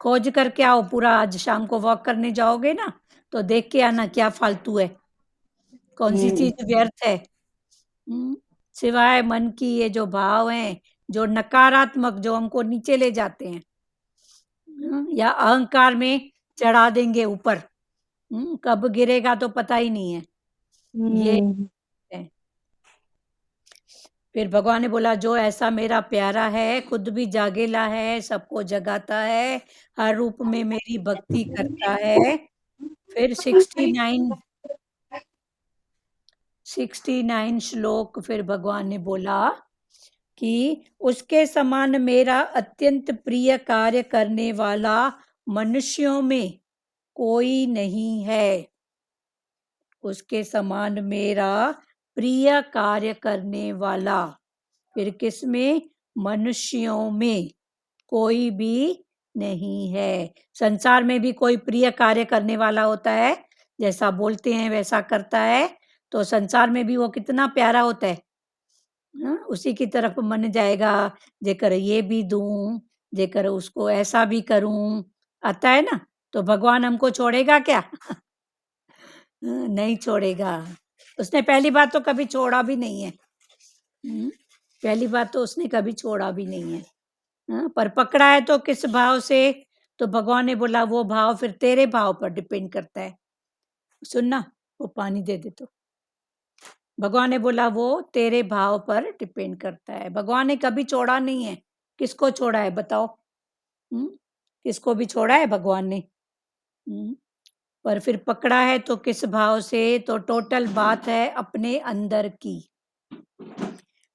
खोज करके आओ पूरा, आज शाम को वॉक करने जाओगे ना तो देख के आना क्या फालतू है, कौन सी चीज व्यर्थ है। सिवाय मन की ये जो भाव हैं, जो नकारात्मक, जो हमको नीचे ले जाते हैं, या अहंकार में चढ़ा देंगे ऊपर, कब गिरेगा तो पता ही नहीं है, ये है। फिर भगवान ने बोला जो ऐसा मेरा प्यारा है, खुद भी जागेला है, सबको जगाता है, हर रूप में मेरी भक्ति करता है। फिर 69 श्लोक फिर भगवान ने बोला कि उसके समान मेरा अत्यंत प्रिय कार्य करने वाला मनुष्यों में कोई नहीं है। उसके समान मेरा प्रिय कार्य करने वाला, फिर किसमें, मनुष्यों में कोई भी नहीं है। संसार में भी कोई प्रिय कार्य करने वाला होता है, जैसा बोलते हैं वैसा करता है, तो संसार में भी वो कितना प्यारा होता है। उसी की तरफ मन जाएगा, जेकर ये भी दूं, जेकर उसको ऐसा भी करूं, आता है ना। तो भगवान हमको छोड़ेगा क्या? नहीं छोड़ेगा। उसने पहली बात तो कभी छोड़ा भी नहीं है। पहली बात तो उसने कभी छोड़ा भी नहीं है। पर पकड़ा है तो किस भाव से, तो भगवान ने बोला वो भाव फिर तेरे भाव पर डिपेंड करता है। सुनना, वो पानी दे दे। तो भगवान ने बोला वो तेरे भाव पर डिपेंड करता है। भगवान ने कभी छोड़ा नहीं है। किसको छोड़ा है बताओ? किसको भी छोड़ा है भगवान ने? पर फिर पकड़ा है तो किस भाव से, तो टोटल बात है अपने अंदर की।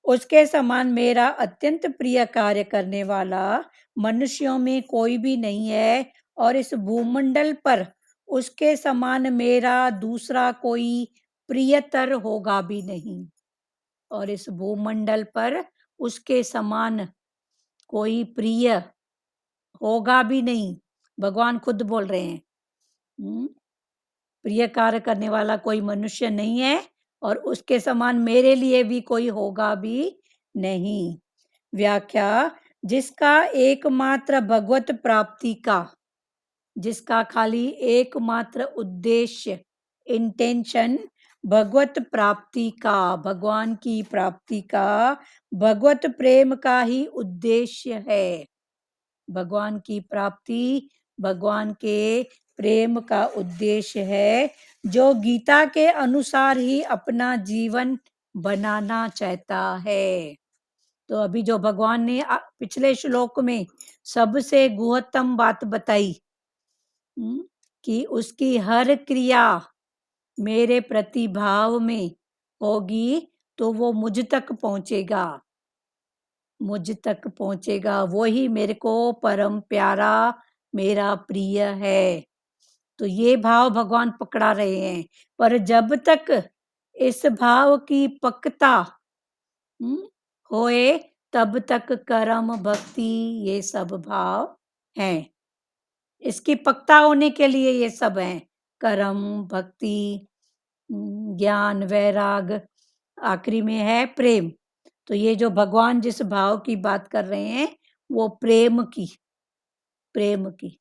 उसके समान मेरा अत्यंत प्रिय कार्य करने वाला मनुष्यों में कोई भी नहीं है, और इस भूमंडल पर उसके समान मेरा दूसरा कोई प्रियतर होगा भी नहीं। और इस भूमंडल पर उसके समान कोई प्रिय होगा भी नहीं, भगवान खुद बोल रहे हैं। प्रिय कार्य करने वाला कोई मनुष्य नहीं है और उसके समान मेरे लिए भी कोई होगा भी नहीं। व्याख्या, जिसका एकमात्र भगवत प्राप्ति का, जिसका खाली एकमात्र उद्देश्य, इंटेंशन भगवत प्राप्ति का, भगवान की प्राप्ति का, भगवत प्रेम का ही उद्देश्य है। भगवान की प्राप्ति भगवान के प्रेम का उद्देश्य है, जो गीता के अनुसार ही अपना जीवन बनाना चाहता है। तो अभी जो भगवान ने पिछले श्लोक में सबसे गुहतम बात बताई, कि उसकी हर क्रिया मेरे प्रतिभाव में होगी तो वो मुझ तक पहुंचेगा, मुझ तक पहुंचेगा, वो ही मेरे को परम प्यारा, मेरा प्रिय है। तो ये भाव भगवान पकड़ा रहे हैं। पर जब तक इस भाव की पक्का होए तब तक कर्म भक्ति ये सब भाव हैं। इसकी पक्का होने के लिए ये सब हैं, कर्म भक्ति ज्ञान वैराग, आखिरी में है प्रेम। तो ये जो भगवान जिस भाव की बात कर रहे हैं वो प्रेम की, प्रेम की,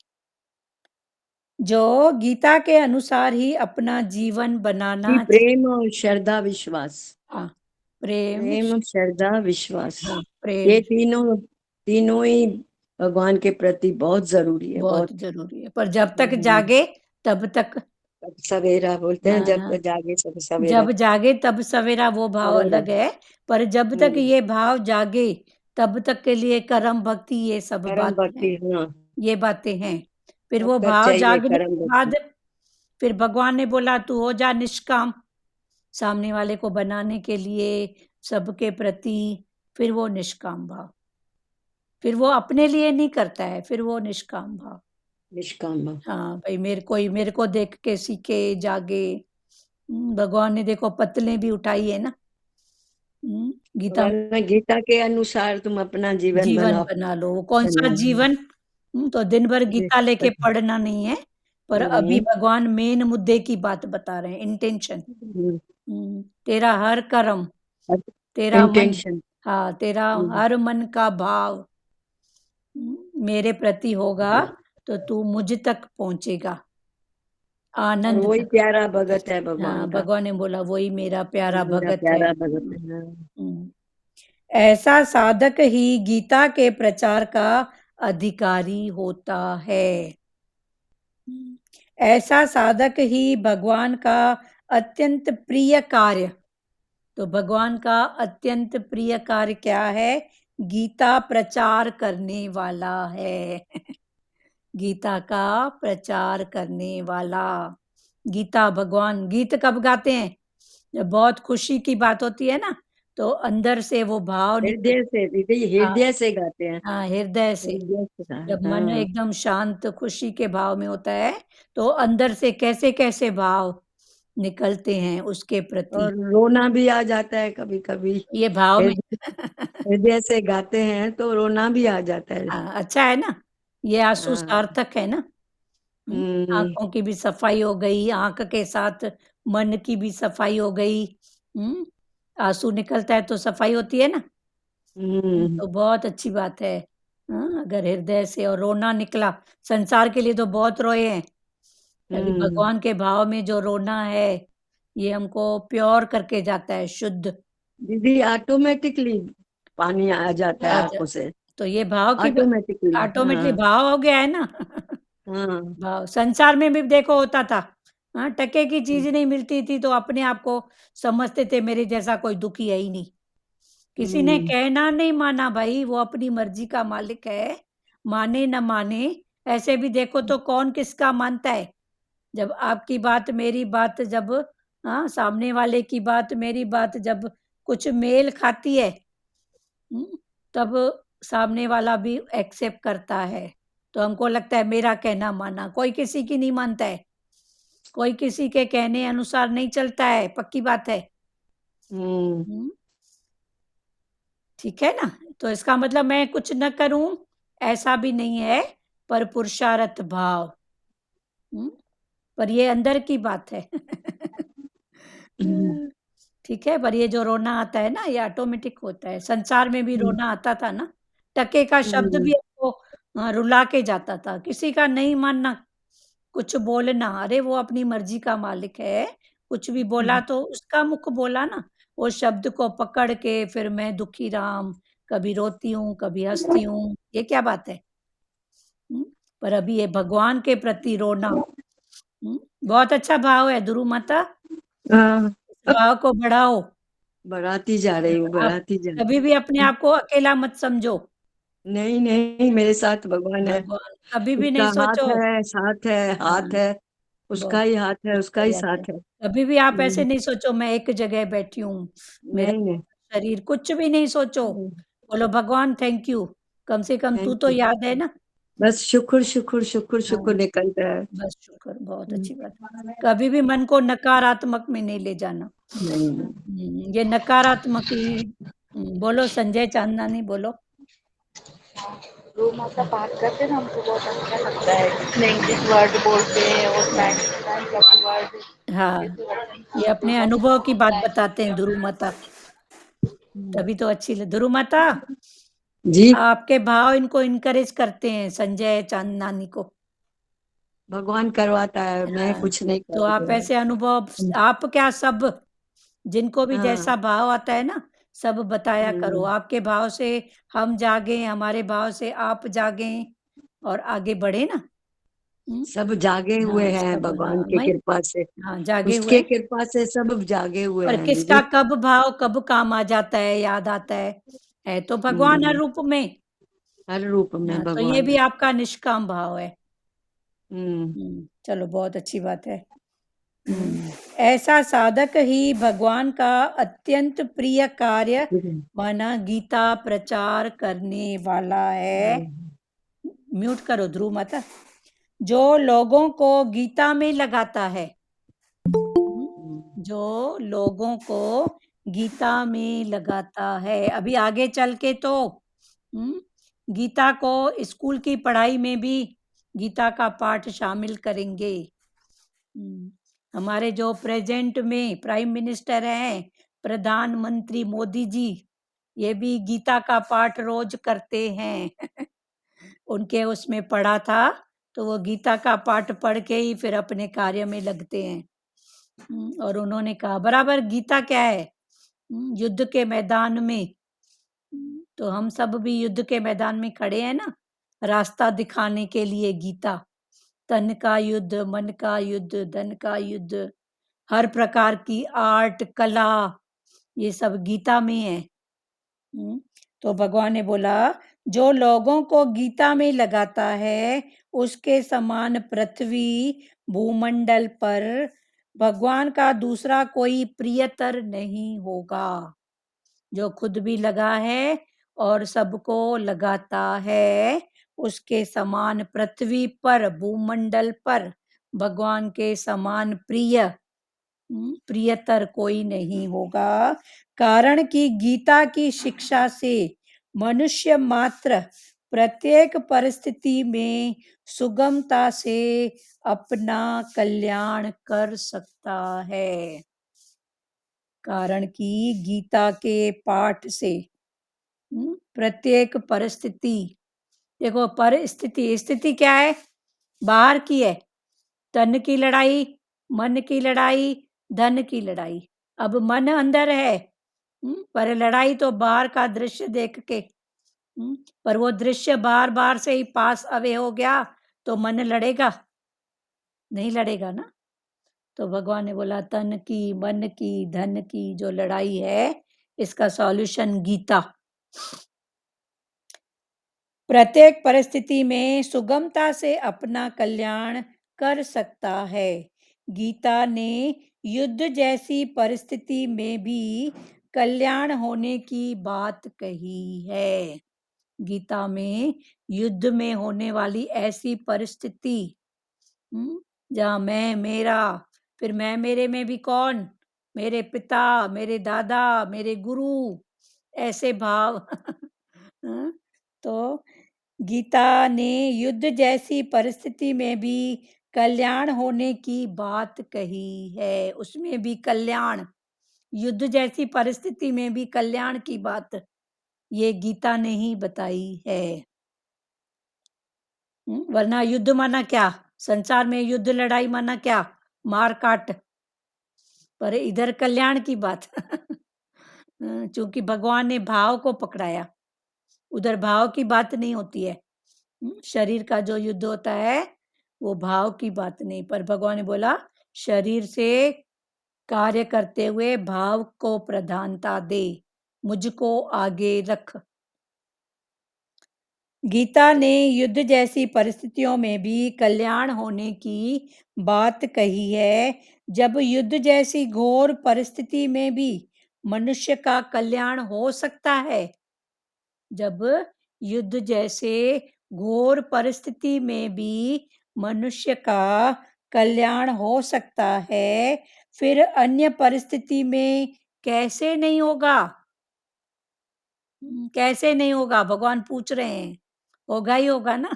जो गीता के अनुसार ही अपना जीवन बनाना। प्रेम और श्रद्धा विश्वास। हाँ, प्रेम प्रेम श्रद्धा विश्वास, हाँ, ये प्रेम तीनों ही भगवान के प्रति बहुत जरूरी है, बहुत जरूरी है। पर जब तक जागे तब तक सवेरा बोलते हैं, जब हाँ, तक जागे सब सवेरा। जब जागे तब सवेरा, वो भाव सवेरा। अलग है। पर जब तक ये भाव जागे तब तक के लिए कर्म भक्ति ये सब कर्म बातें हैं, भक्ति, हाँ, ये बातें हैं। फिर तब वो तक भाव चाहिए जागने कर्म के भक्ति। बाद फिर भगवान ने बोला तू हो जा निष्काम, सामने वाले को बनाने के लिए, सबके प्रति। फिर वो निष्काम भाव, फिर वो अपने लिए नहीं करता है, फिर वो निष्काम भाव। निष्काम भाव। हाँ भाई, मेरे को देख के सीखे, जागे। भगवान ने देखो पत्तलें भी उठाई है ना, गीता में, वरना गीता के अनुसार तुम अपना जीवन जीवन बनाओ। बना लो। वो कौन सा जीवन? तो दिन भर गीता लेके पढ़ना नहीं है, पर अभी भगवान मेन मुद्दे की बात बता रहे हैं, इंटेंशन। तेरा हर कर्म, तेरा मन, इंटेंशन। हाँ, तेरा हर मन का भाव मेरे प्रति होगा तो तू मुझ तक पहुंचेगा, और आनंद वही तक। प्यारा भगत है हाँ, भगवान का। भगवान ने बोला वही मेरा प्यारा मेरा भगत है। प्यारा भगत है। ऐसा साधक ही गीता के प्रचार का अधिकारी होता है। ऐसा साधक ही भगवान का अत्यंत प्रिय कार्य, तो भगवान का अत्यंत प्रिय कार्य क्या है? गीता प्रचार करने वाला है। गीता का प्रचार करने वाला। गीता, भगवान गीत कब गाते हैं? जब बहुत खुशी की बात होती है ना, तो अंदर से वो भाव हृदय से दीदी, हृदय से गाते हैं। हाँ, हृदय से। हृदय से जब मन हाँ। एकदम शांत खुशी के भाव में होता है तो अंदर से कैसे कैसे भाव निकलते हैं उसके प्रति, और रोना भी आ जाता है कभी कभी। ये भाव में। हृदय से गाते हैं तो रोना भी आ जाता है। हाँ, अच्छा है ना, ये आंसू हाँ। सार्थक है ना। आंखों की भी सफाई हो गई, आंख के साथ मन की भी सफाई हो गई। आंसू निकलता है तो सफाई होती है ना। तो बहुत अच्छी बात है। अगर हृदय से और रोना निकला, संसार के लिए तो बहुत रोए हैं, अभी भगवान के भाव में जो रोना है ये हमको प्योर करके जाता है, शुद्ध। दीदी ऑटोमेटिकली पानी आ जाता है अच्छा, आंखों से। तो ये भाव की ऑटोमेटिकली। ऑटोमेटिकली हाँ। भाव हो गया है ना। हाँ। भाव संसार में भी देखो होता था। टके की चीज नहीं मिलती थी तो अपने आप को समझते थे मेरे जैसा कोई दुखी है ही नहीं। किसी ने कहना नहीं माना भाई, वो अपनी मर्जी का मालिक है, माने न माने। ऐसे भी देखो तो कौन किसका मानता है? जब आपकी बात मेरी बात, जब सामने वाले की बात मेरी बात जब कुछ मेल खाती है, तब सामने वाला भी एक्सेप्ट करता है। तो हमको लगता है मेरा कहना माना। कोई किसी की नहीं मानता है, कोई किसी के कहने अनुसार नहीं चलता है, पक्की बात है। ठीक है ना। तो इसका मतलब मैं कुछ न करूं ऐसा भी नहीं है, पर पुरुषार्थ भाव। पर ये अंदर की बात है। ठीक है, पर ये जो रोना आता है ना, ये ऑटोमेटिक होता है। संसार में भी रोना आता था ना, टके का शब्द भी आपको रुला के जाता था। किसी का नहीं मानना, कुछ बोलना, अरे वो अपनी मर्ज़ी का मालिक है, कुछ भी बोला तो उसका मुख बोला ना, वो शब्द को पकड़ के फिर मैं दुखी राम, कभी रोती हूँ, कभी हँसती हूँ, ये क्या बात है? हुँ, पर अभी ये भगवान के प्रति रोना, बहुत अच्छा भाव है ध्रुव माता, हाँ, इस भाव को बढ़ाओ। बढ़ाती जा रही हूँ, आप बढ़ाती जा कभी भी अपने रही हूँ। आप को अकेला मत समझो। नहीं, नहीं, मेरे साथ भगवान है। भगवान कभी भी उसका नहीं हाथ सोचो। है, साथ है, हाँ, हाथ है, उसका बहुत ही हाथ है, उसका ही बढ़िया किया। साथ है। कभी भी आप ऐसे नहीं सोचो मैं एक जगह बैठी हूँ, मेरा नहीं, नहीं, शरीर, कुछ भी नहीं सोचो। नहीं, बोलो भगवान थैंक यू, कम से कम तू थैंक तो यू। याद है ना? बस शुक्र, शुक्र, शुक्र, शुक्र हाँ, निकलता है। बस शुक्र, बहुत हम्म, अच्छी बात। कभी भी मन को नकारात्मक में नहीं ले जाना। नहीं, ये नकारात्मक ही बोलो संजय चांदनानी बोलो। वो माता बात करते ना हमको बहुत अच्छा लगता है, कितने इंग्लिश वर्ड बोलते हैं और टाइम हाँ, टू टाइम सब वर्ड हाँ, जैसे ये अपने बहुत अनुभव की बात लगता है। बताते हैं ध्रुव माता, तभी तो अच्छी ध्रुव माता, जी, आपके भाव इनको इनकरेज करते हैं संजय चांदनानी को। भगवान करवाता है, मैं हाँ, कुछ नहीं तो आप कर ऐसे अनुभव, आप क्या सब, जिनको भी हाँ, जैसा भाव आता है ना, सब बताया करो। हम्म, आपके भाव से हम जागें, हमारे भाव से आप जागें और आगे बढ़े ना। हुँ? सब जागे हुए हाँ, हैं सब भगवान हाँ, की वही कृपा से। हाँ, जागे हुए उसके हैं। कृपा से सब जागे हुए पर हैं किसका दीदी। कब भाव कब काम आ जाता है, याद आता है तो भगवान हर हम्म, रूप में। हर रूप में हाँ, तो ये भगवान भी है। आपका निष्काम भाव है। हम्म, चलो बहुत अच्छी बात है। हम्म, ऐसा साधक ही भगवान का अत्यंत प्रिय कार्य माना गीता प्रचार करने वाला है। म्यूट करो ध्रुव माता। जो लोगों को गीता में लगाता है, जो लोगों को गीता में लगाता है, अभी आगे चल के तो हम्म, गीता को स्कूल की पढ़ाई में भी गीता का पाठ शामिल करेंगे। हमारे जो प्रेजेंट में प्राइम मिनिस्टर हैं, प्रधानमंत्री मोदी जी, ये भी गीता का पाठ रोज करते हैं। उनके उसमें पढ़ा था, तो वो गीता का पाठ पढ़ के ही फिर अपने कार्य में लगते हैं। और उन्होंने कहा बराबर गीता क्या है, युद्ध के मैदान में, तो हम सब भी युद्ध के मैदान में खड़े हैं ना, रास्ता दिखाने के लिए गीता। तन का युद्ध, मन का युद्ध, धन का युद्ध, हर प्रकार की आर्ट, कला, ये सब गीता में है। तो भगवान ने बोला जो लोगों को गीता में लगाता है, उसके समान पृथ्वी भूमंडल पर भगवान का दूसरा कोई प्रियतर नहीं होगा। जो खुद भी लगा है और सबको लगाता है, उसके समान पृथ्वी पर भूमंडल पर भगवान के समान प्रियतर कोई नहीं होगा। कारण कि गीता की शिक्षा से मनुष्य मात्र प्रत्येक परिस्थिति में सुगमता से अपना कल्याण कर सकता है। कारण कि गीता के पाठ से प्रत्येक परिस्थिति, देखो परिस्थिति, स्थिति क्या है, बाहर की है, तन की लड़ाई, मन की लड़ाई, धन की लड़ाई। अब मन अंदर है, पर लड़ाई तो बाहर का दृश्य देख के, पर वो दृश्य बार बार से ही पास अवे हो गया तो मन लड़ेगा, नहीं लड़ेगा ना। तो भगवान ने बोला तन की, मन की, धन की जो लड़ाई है, इसका सॉल्यूशन गीता। प्रत्येक परिस्थिति में सुगमता से अपना कल्याण कर सकता है। गीता ने युद्ध जैसी परिस्थिति में भी कल्याण होने की बात कही है। गीता में युद्ध में होने वाली ऐसी परिस्थिति, जहाँ मैं मेरा, फिर मैं मेरे में भी कौन, मेरे पिता, मेरे दादा, मेरे गुरु, ऐसे भाव। तो गीता ने युद्ध जैसी परिस्थिति में भी कल्याण होने की बात कही है, उसमें भी कल्याण, युद्ध जैसी परिस्थिति में भी कल्याण की बात ये गीता ने ही बताई है। वरना युद्ध माना क्या? संसार में युद्ध लड़ाई माना क्या? मार काट। पर इधर कल्याण की बात क्योंकि भगवान ने भाव को पकड़ाया, उधर भाव की बात नहीं होती है। शरीर का जो युद्ध होता है वो भाव की बात नहीं, पर भगवान ने बोला शरीर से कार्य करते हुए भाव को प्रधानता दे, मुझको आगे रख। गीता ने युद्ध जैसी परिस्थितियों में भी कल्याण होने की बात कही है। जब युद्ध जैसी घोर परिस्थिति में भी मनुष्य का कल्याण हो सकता है, जब युद्ध जैसे घोर परिस्थिति में भी मनुष्य का कल्याण हो सकता है, फिर अन्य परिस्थिति में कैसे नहीं होगा? कैसे नहीं होगा? भगवान पूछ रहे हैं। होगा ही होगा ना।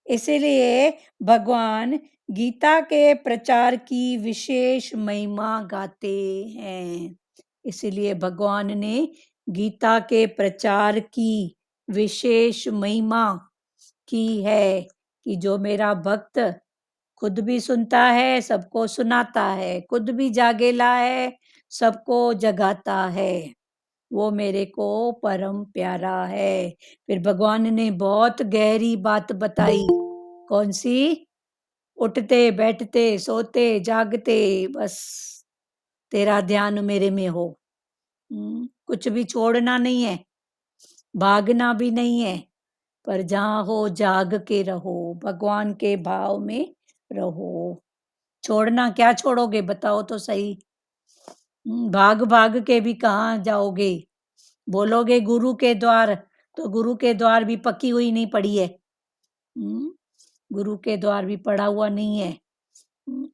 इसीलिए भगवान गीता के प्रचार की विशेष महिमा गाते हैं। इसीलिए भगवान ने गीता के प्रचार की विशेष महिमा की है कि जो मेरा भक्त खुद भी सुनता है, सबको सुनाता है, खुद भी जागेला है, सबको जगाता है, वो मेरे को परम प्यारा है। फिर भगवान ने बहुत गहरी बात बताई। कौन सी? उठते बैठते सोते जागते बस तेरा ध्यान मेरे में हो। कुछ भी छोड़ना नहीं है, भागना भी नहीं है, पर जहाँ हो जाग के रहो, भगवान के भाव में रहो। छोड़ना क्या छोड़ोगे बताओ तो सही। भाग भाग के भी कहाँ जाओगे? बोलोगे गुरु के द्वार, तो गुरु के द्वार भी पकी हुई नहीं पड़ी है। गुरु के द्वार भी पड़ा हुआ नहीं है।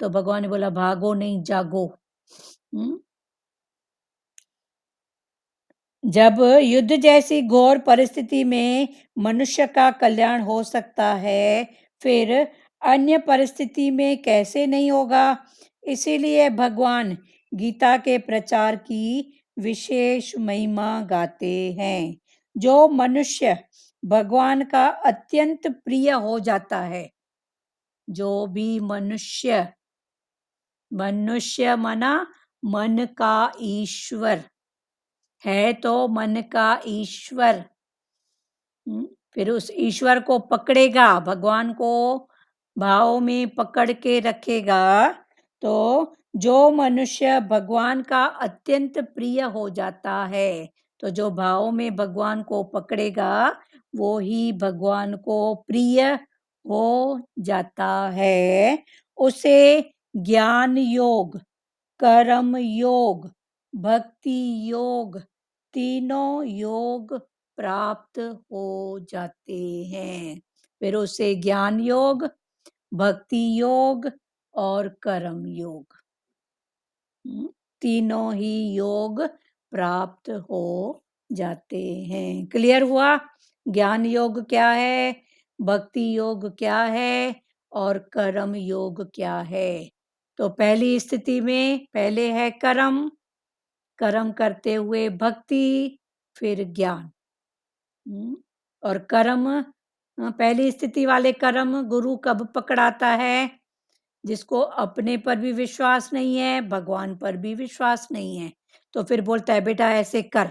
तो भगवान ने बोला भागो नहीं, जागो। जब युद्ध जैसी घोर परिस्थिति में मनुष्य का कल्याण हो सकता है, फिर अन्य परिस्थिति में कैसे नहीं होगा? इसीलिए भगवान गीता के प्रचार की विशेष महिमा गाते हैं। जो मनुष्य भगवान का अत्यंत प्रिय हो जाता है, जो भी मनुष्य, मनुष्य माना मन का ईश्वर है, तो मन का ईश्वर, फिर उस ईश्वर को पकड़ेगा, भगवान को भाव में पकड़ के रखेगा, तो जो मनुष्य भगवान का अत्यंत प्रिय हो जाता है, तो जो भाव में भगवान को पकड़ेगा वो ही भगवान को प्रिय हो जाता है। उसे ज्ञान योग, कर्म योग, भक्ति योग, तीनों योग प्राप्त हो जाते हैं। फिर उसे ज्ञान योग, भक्ति योग और कर्म योग, तीनों ही योग प्राप्त हो जाते हैं। क्लियर हुआ? ज्ञान योग क्या है, भक्ति योग क्या है और कर्म योग क्या है? तो पहली स्थिति में पहले है कर्म, कर्म करते हुए भक्ति, फिर ज्ञान। और कर्म, पहली स्थिति वाले कर्म गुरु कब पकड़ाता है? जिसको अपने पर भी विश्वास नहीं है, भगवान पर भी विश्वास नहीं है, तो फिर बोलता है बेटा ऐसे कर।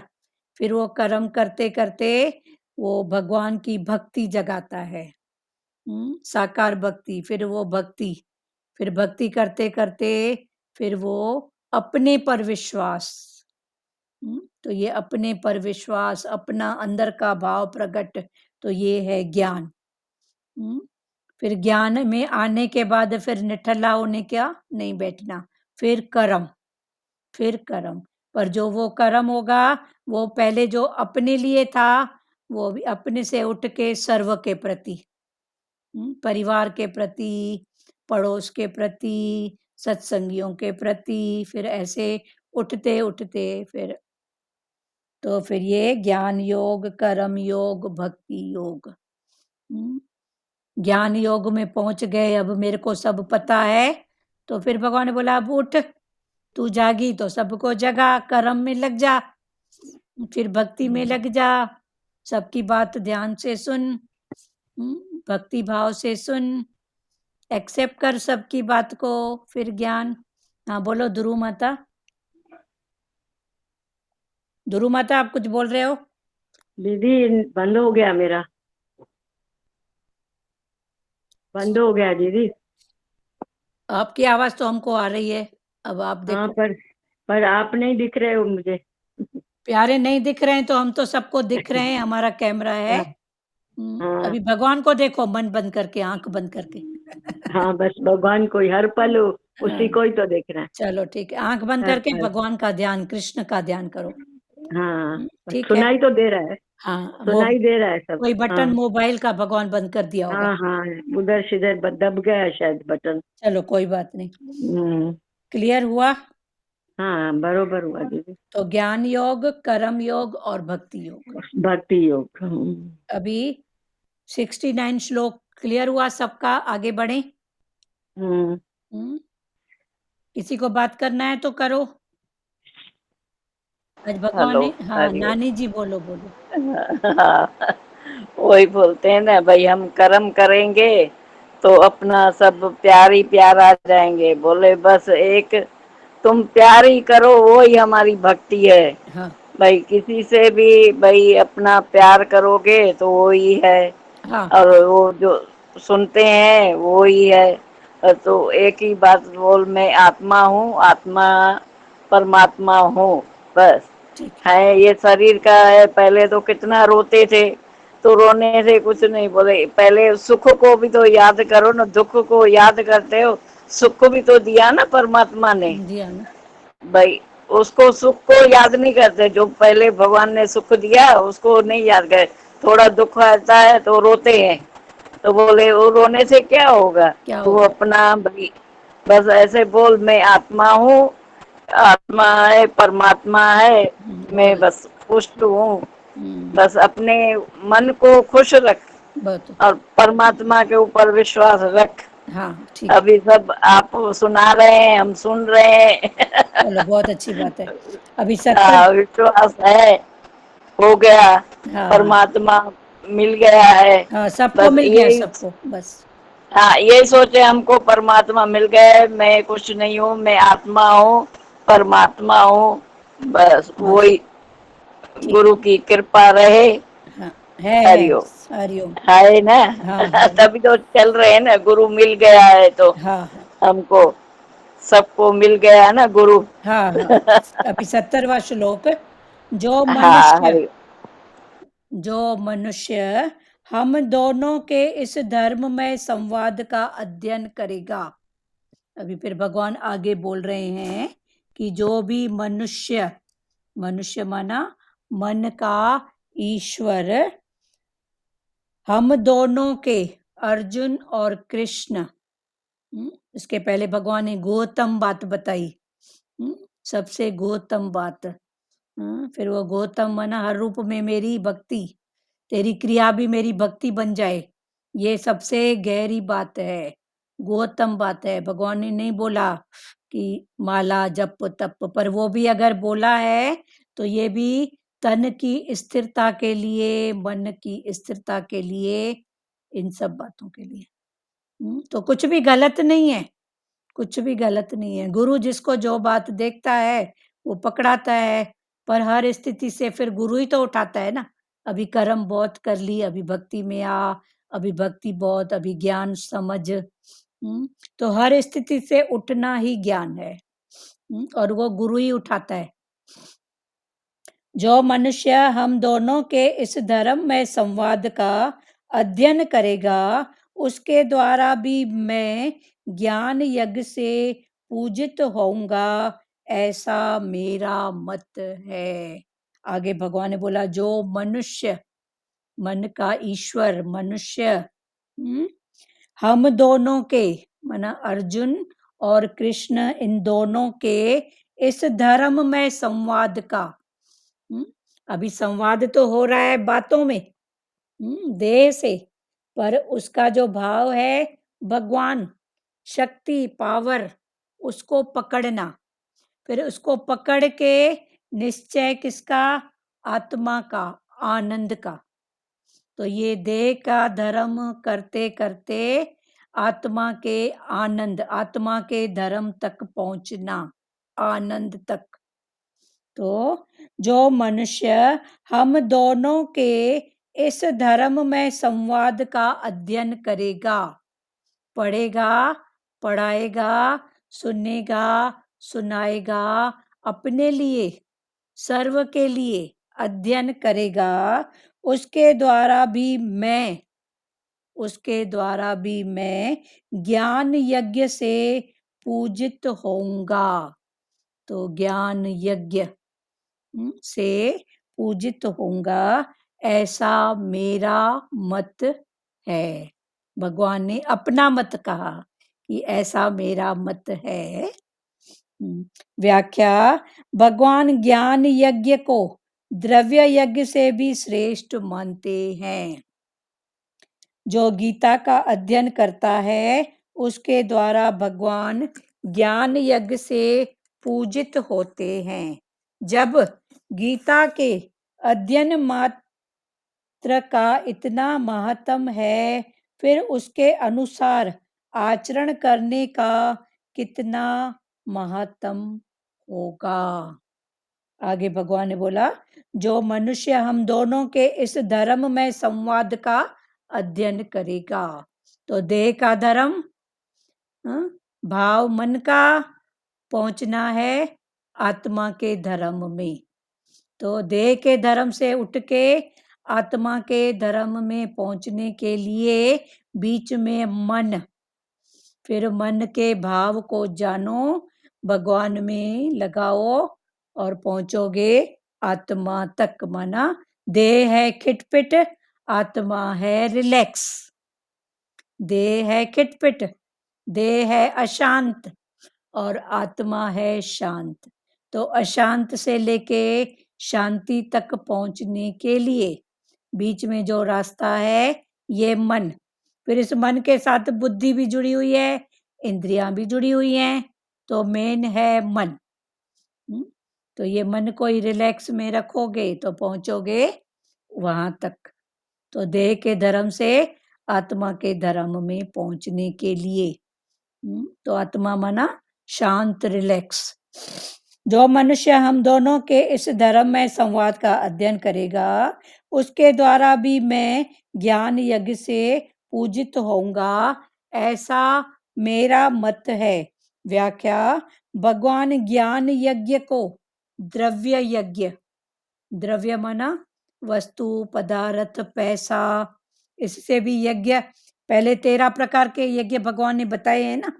फिर वो कर्म करते करते वो भगवान की भक्ति जगाता है, साकार भक्ति, फिर वो भक्ति, फिर भक्ति करते करते फिर वो अपने पर विश्वास, तो ये अपने पर विश्वास, अपना अंदर का भाव प्रकट, तो ये है ज्ञान। फिर ज्ञान में आने के बाद फिर निठल्ला होने क्या नहीं बैठना, फिर कर्म, फिर कर्म। पर जो वो कर्म होगा वो पहले जो अपने लिए था वो भी अपने से उठ के सर्व के प्रति, परिवार के प्रति, पड़ोस के प्रति, सत्संगियों के प्रति, फिर ऐसे उठते उठते फिर, तो फिर ये ज्ञान योग, कर्म योग, भक्ति योग। ज्ञान योग में पहुंच गए, अब मेरे को सब पता है, तो फिर भगवान ने बोला अब उठ, तू जागी तो सबको जगा, कर्म में लग जा, फिर भक्ति में लग जा, सबकी बात ध्यान से सुन, भक्ति भाव से सुन, एक्सेप्ट कर सबकी बात को, फिर ज्ञान। हाँ बोलो ध्रुव माता। ध्रुव माता आप कुछ बोल रहे हो? दीदी बंद हो गया मेरा, बंद हो गया दीदी। आपकी आवाज तो हमको आ रही है, अब आप हाँ, देखो। पर आप नहीं दिख रहे हो मुझे। प्यारे नहीं दिख रहे हैं तो हम तो सबको दिख रहे हैं, हमारा कैमरा है। हाँ हाँ अभी भगवान को देखो, मन बंद करके, आंख बंद करके। हाँ, बस भगवान को ही हर पल उसी हाँ को ही तो देखना है, चलो ठीक है, आंख बंद हर करके पल। भगवान का ध्यान, कृष्ण का ध्यान करो। हाँ, बस ठीक है। सुनाई तो दे रहा है, हाँ वो सुनाई दे रहा है सब। कोई हाँ बटन मोबाइल का भगवान बंद कर दिया होगा। हाँ हाँ, उधर सिधर दब गया शायद बटन। चलो कोई बात नहीं, हम्म। क्लियर हुआ। हाँ, बरोबर हुआ दीदी। तो ज्ञान योग, कर्म योग और भक्ति योग। भक्ति योग। अभी 69 श्लोक क्लियर हुआ सबका, आगे बढ़े। हम्म। किसी को बात करना है तो करो। आज भगवान हेलो, ने, हाँ हरिओम। नानी जी बोलो बोलो। हाँ, वही बोलते हैं ना भाई, हम कर्म करेंगे तो अपना सब प्यार ही प्यार आ जाएंगे। बोले बस एक तुम प्यार ही करो, वो ही हमारी भक्ति है। हाँ भाई किसी से भी भाई अपना प्यार करोगे तो वो ही है, हाँ और वो जो सुनते हैं वो ही है। तो एक ही बात बोल, मैं आत्मा हूँ, आत्मा परमात्मा हूँ, बस। ठीक है। है ये शरीर का है। पहले तो कितना रोते थे, तो रोने से कुछ नहीं। बोले पहले सुख को भी तो याद करो ना, दुख को याद करते हो, सुख भी तो दिया ना परमात्मा ने। दिया ना। भाई उसको सुख को याद नहीं करते, जो पहले भगवान ने सुख दिया उसको नहीं याद करे। थोड़ा दुख आता है तो रोते हैं, तो बोले वो रोने से क्या होगा, क्या तू होगा? अपना भाई बस ऐसे बोल, मैं आत्मा हूँ, आत्मा है परमात्मा है, बहुत मैं अच्छा। बस पुष्ट हूँ। हम्म, बस अपने मन को खुश रख बहुत। और परमात्मा के ऊपर विश्वास रख। हाँ ठीक है। अभी सब आप सुना रहे हैं, हम सुन रहे हैं। चलो बहुत अच्छी बात है। अभी 70। विश्वास है, हो गया, हाँ परमात्मा मिल गया है। हाँ सबको बस मिल गया, यही, सबको बस। हाँ यही सोचे हमको, परमात्मा मिल गए, मैं कुछ नहीं हूँ, मैं आत्मा हूँ, परमात्मा हूँ, बस बहुत वही। ठीक। गुरु की कृपा रहे। हाँ है हरिओम। हरिओम। है ना। हाँ हरि। तभी तो चल रहे हैं ना, गुरु मिल गया है तो हाँ हाँ हमको, सबको मिल गया ना गुरु। हाँ हाँ। अभी 70वां श्लोक। जो हाँ मनुष्य, हरि। जो मनुष्य हम दोनों के इस धर्म में संवाद का अध्ययन करेगा। अभी फिर भगवान आगे बोल रहे हैं कि जो भी मनुष्य, मनुष्य माना मन का ईश्वर, हम दोनों के, अर्जुन और कृष्ण। इसके पहले भगवान ने गौतम बात बताई, सबसे गौतम बात। फिर वो गौतम माना हर रूप में मेरी भक्ति, तेरी क्रिया भी मेरी भक्ति बन जाए, ये सबसे गहरी बात है, गौतम बात है। भगवान ने नहीं बोला कि माला जप तप, पर वो भी अगर बोला है तो ये भी तन की स्थिरता के लिए, मन की स्थिरता के लिए, इन सब बातों के लिए। तो कुछ भी गलत नहीं है, कुछ भी गलत नहीं है। गुरु जिसको जो बात देखता है वो पकड़ाता है, पर हर स्थिति से फिर गुरु ही तो उठाता है ना। अभी कर्म बहुत कर ली, अभी भक्ति में आ, अभी भक्ति बहुत, अभी ज्ञान समझ। तो हर स्थिति से उठना ही ज्ञान है, और वो गुरु ही उठाता है। जो मनुष्य हम दोनों के इस धर्म में संवाद का अध्ययन करेगा, उसके द्वारा भी मैं ज्ञान यज्ञ से पूजित होऊंगा, ऐसा मेरा मत है। आगे भगवान ने बोला जो मनुष्य, मन का ईश्वर, मनुष्य, हम दोनों के, माना अर्जुन और कृष्ण, इन दोनों के इस धर्म में संवाद का, अभी संवाद तो हो रहा है बातों में, देह से, पर उसका जो भाव है भगवान, शक्ति, पावर, उसको पकड़ना, फिर उसको पकड़ के निश्चय किसका? आत्मा का, आनंद का। तो ये देह का धर्म करते करते आत्मा के आनंद, आत्मा के धर्म तक पहुंचना, आनंद तक। तो जो मनुष्य हम दोनों के इस धर्म में संवाद का अध्ययन करेगा, पढ़ेगा, पढ़ाएगा, सुनेगा, सुनाएगा, अपने लिए, सर्व के लिए अध्ययन करेगा, उसके द्वारा भी मैं ज्ञान यज्ञ से पूजित होऊंगा। तो ज्ञान यज्ञ से पूजित होऊंगा, ऐसा मेरा मत है। भगवान ने अपना मत कहा कि ऐसा मेरा मत है। व्याख्या: भगवान ज्ञान यज्ञ को द्रव्य यज्ञ से भी श्रेष्ठ मानते हैं। जो गीता का अध्ययन करता है, उसके द्वारा भगवान ज्ञान यज्ञ से पूजित होते हैं। जब गीता के अध्ययन मात्र का इतना महत्व है, फिर उसके अनुसार आचरण करने का कितना महत्व होगा। आगे भगवान ने बोला, जो मनुष्य हम दोनों के इस धर्म में संवाद का अध्ययन करेगा। तो देह का धर्म, भाव मन का, पहुंचना है आत्मा के धर्म में। तो देह के धर्म से उठ के आत्मा के धर्म में पहुंचने के लिए बीच में मन, फिर मन के भाव को जानो, भगवान में लगाओ और पहुंचोगे आत्मा तक। माना देह है खिटपिट, आत्मा है रिलैक्स। देह है खिटपिट, देह है अशांत और आत्मा है शांत। तो अशांत से लेके शांति तक पहुंचने के लिए बीच में जो रास्ता है ये मन, फिर इस मन के साथ बुद्धि भी जुड़ी हुई है, इंद्रियां भी जुड़ी हुई हैं। तो मेन है मन। तो ये मन को ही रिलैक्स में रखोगे तो पहुंचोगे वहां तक। तो देह के धर्म से आत्मा के धर्म में पहुंचने के लिए, तो आत्मा माना शांत, रिलैक्स। जो मनुष्य हम दोनों के इस धर्म में संवाद का अध्ययन करेगा, उसके द्वारा भी मैं ज्ञान यज्ञ से पूजित होऊंगा, ऐसा मेरा मत है। व्याख्या: भगवान ज्ञान यज्ञ को द्रव्य यज्ञ, द्रव्य माना वस्तु, पदार्थ, पैसा, इससे भी यज्ञ, पहले 13 प्रकार के यज्ञ भगवान ने बताए हैं ना।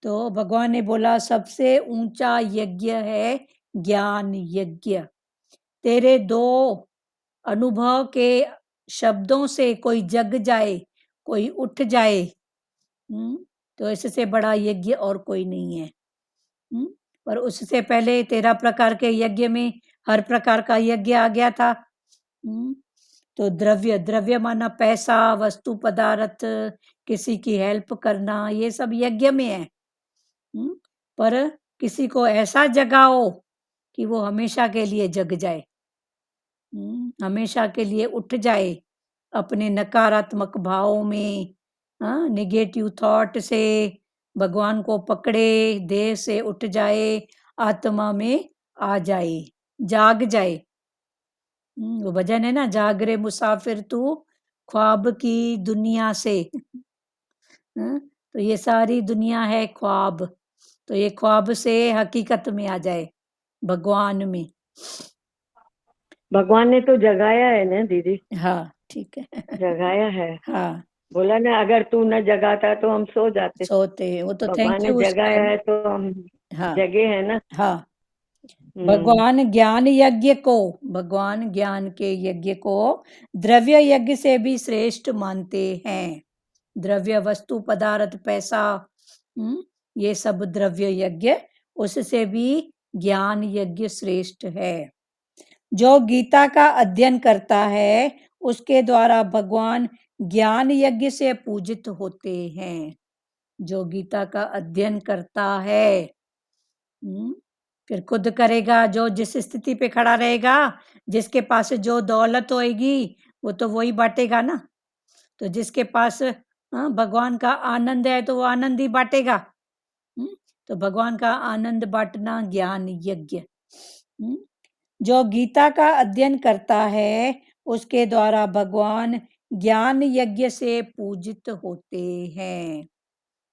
तो भगवान ने बोला सबसे ऊंचा यज्ञ है ज्ञान यज्ञ। तेरे 2 अनुभव के शब्दों से कोई जग जाए, कोई उठ जाए, तो इससे बड़ा यज्ञ और कोई नहीं है। पर उससे पहले 13 प्रकार के यज्ञ में हर प्रकार का यज्ञ आ गया था। तो द्रव्य, द्रव्य माना पैसा, वस्तु, पदार्थ, किसी की हेल्प करना, ये सब यज्ञ में है। पर किसी को ऐसा जगाओ कि वो हमेशा के लिए जग जाए, हमेशा के लिए उठ जाए अपने नकारात्मक भावों में, नेगेटिव थॉट से भगवान को पकड़े, देह से उठ जाए, आत्मा में आ जाए, जाग जाए। वो भजन है ना, जागरे मुसाफिर तू ख्वाब की दुनिया से। तो ये सारी दुनिया है ख्वाब, तो ये ख्वाब से हकीकत में आ जाए, भगवान में। भगवान ने तो जगाया है ना दीदी। हाँ ठीक है। जगाया है। हाँ बोला ना, अगर तू न जगाता तो हम सो जाते। सोते, वो तो भगवान थैंक ने यू जगाया है तो हम हाँ जगे हैं ना। हाँ। भगवान ज्ञान यज्ञ को, भगवान ज्ञान के यज्ञ को द्रव्य यज्ञ से भी श्रेष्ठ मानते हैं। द्रव्य, वस्तु, पदार्थ, पैसा, ये सब द्रव्य यज्ञ, उससे भी ज्ञान यज्ञ श्रेष्ठ है। जो गीता का अध्ययन करता है, उसके द्वारा भगवान ज्ञान यज्ञ से पूजित होते हैं। जो गीता का अध्ययन करता है, फिर खुद करेगा, जो जिस स्थिति पे खड़ा रहेगा, जिसके पास जो दौलत होएगी वो तो वही बांटेगा ना। तो जिसके पास भगवान का आनंद है तो वो आनंद ही बांटेगा। तो भगवान का आनंद बांटना ज्ञान यज्ञ। जो गीता का अध्ययन करता है उसके द्वारा भगवान ज्ञान यज्ञ से पूजित होते हैं।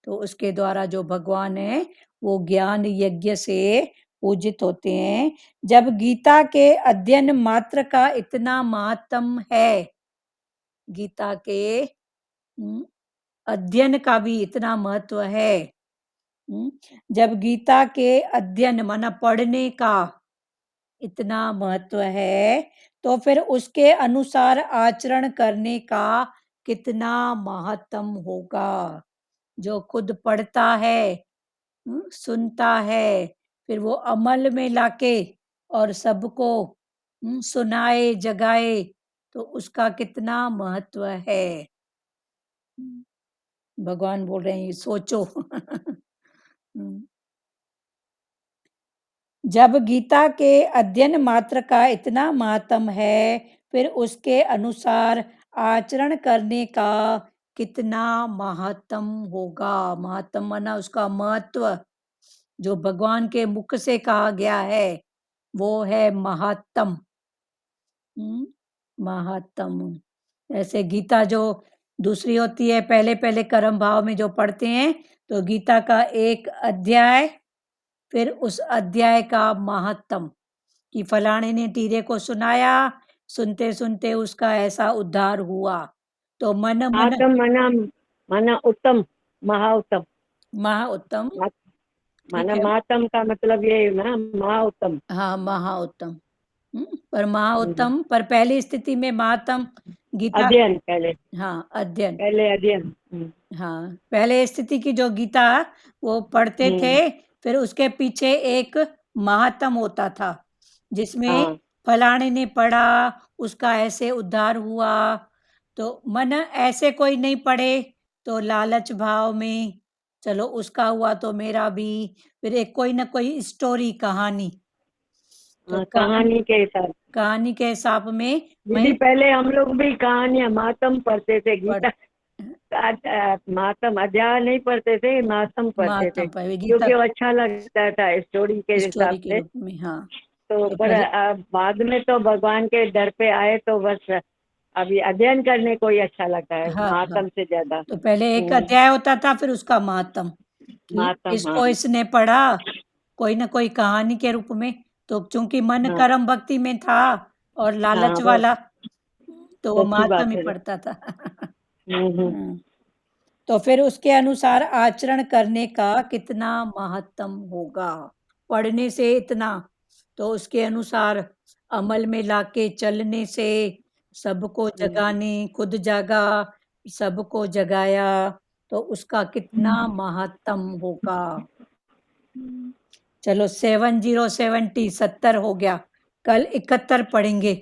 तो उसके द्वारा जो भगवान है वो ज्ञान यज्ञ से पूजित होते हैं। जब गीता के अध्ययन मात्र का इतना महात्म है, गीता के अध्ययन का भी इतना महत्व है, जब गीता के अध्ययन माना पढ़ने का इतना महत्व है, तो फिर उसके अनुसार आचरण करने का कितना महत्म होगा। जो खुद पढ़ता है, सुनता है, फिर वो अमल में लाके और सबको सुनाए, जगाए, तो उसका कितना महत्व है। भगवान बोल रहे हैं सोचो। जब गीता के अध्ययन मात्र का इतना महात्म है, फिर उसके अनुसार आचरण करने का कितना महात्म होगा। महात्म माना उसका महत्व, जो भगवान के मुख से कहा गया है वो है महात्म। महात्म। ऐसे गीता जो दूसरी होती है, पहले पहले कर्म भाव में जो पढ़ते हैं, तो गीता का एक अध्याय, फिर उस अध्याय का महात्म कि फलाने ने टीरे को सुनाया, सुनते सुनते उसका ऐसा उद्धार हुआ। तो मन मन आत्म मना माना उत्तम, महाउत्तम। महाउत्तम। माना ठीक है, महात्म का मतलब ये है ना, महाउत्तम। हाँ महाउत्तम। पर महाउत्तम, पर पहली स्थिति में महात्म गीता, अध्ययन पहले, हाँ अध्ययन, पहले अध्ययन। हाँ पहले स्थिति की जो गीता वो पढ़ते थे, फिर उसके पीछे एक महात्म होता था जिसमें हाँ फलाने ने पढ़ा, उसका ऐसे उद्धार हुआ। तो मन ऐसे कोई नहीं पढ़े तो लालच भाव में, चलो उसका हुआ तो मेरा भी, फिर एक कोई ना कोई स्टोरी, कहानी, तो कहानी के हिसाब। कहानी के हिसाब में मैं दीदी पहले हम लोग भी कहानियां महात्म पढ़ते थे, गीता महात्म अध्याय नहीं पढ़ते थे, महात्म पढ़ते थे, महात्म पर गीता क्योंकि वो अच्छा लगता था स्टोरी के हिसाब स्टोरी के से। रूप में, हाँ। तो तो पर बाद में तो भगवान के दर पे आए तो बस अभी अध्ययन करने को ही अच्छा लगता है, हाँ, महात्म से ज्यादा। तो पहले एक अध्याय होता था, फिर उसका महात्म कि महात्म, इसको इसने पढ़ा कोई ना कोई कहानी के रूप में। तो चूंकि मन हाँ कर्म भक्ति में था और लालच हाँ, वाला, तो वो सच्ची महात्म बात ही है। पढ़ता था। हम्म। तो फिर उसके अनुसार आचरण करने का कितना महत्म होगा। पढ़ने से इतना, तो उसके अनुसार अमल में लाके चलने से, सबको जगाने, खुद जागा, सबको जगाया, तो उसका कितना महत्म होगा। चलो 70 70 हो गया, कल 71 पढ़ेंगे।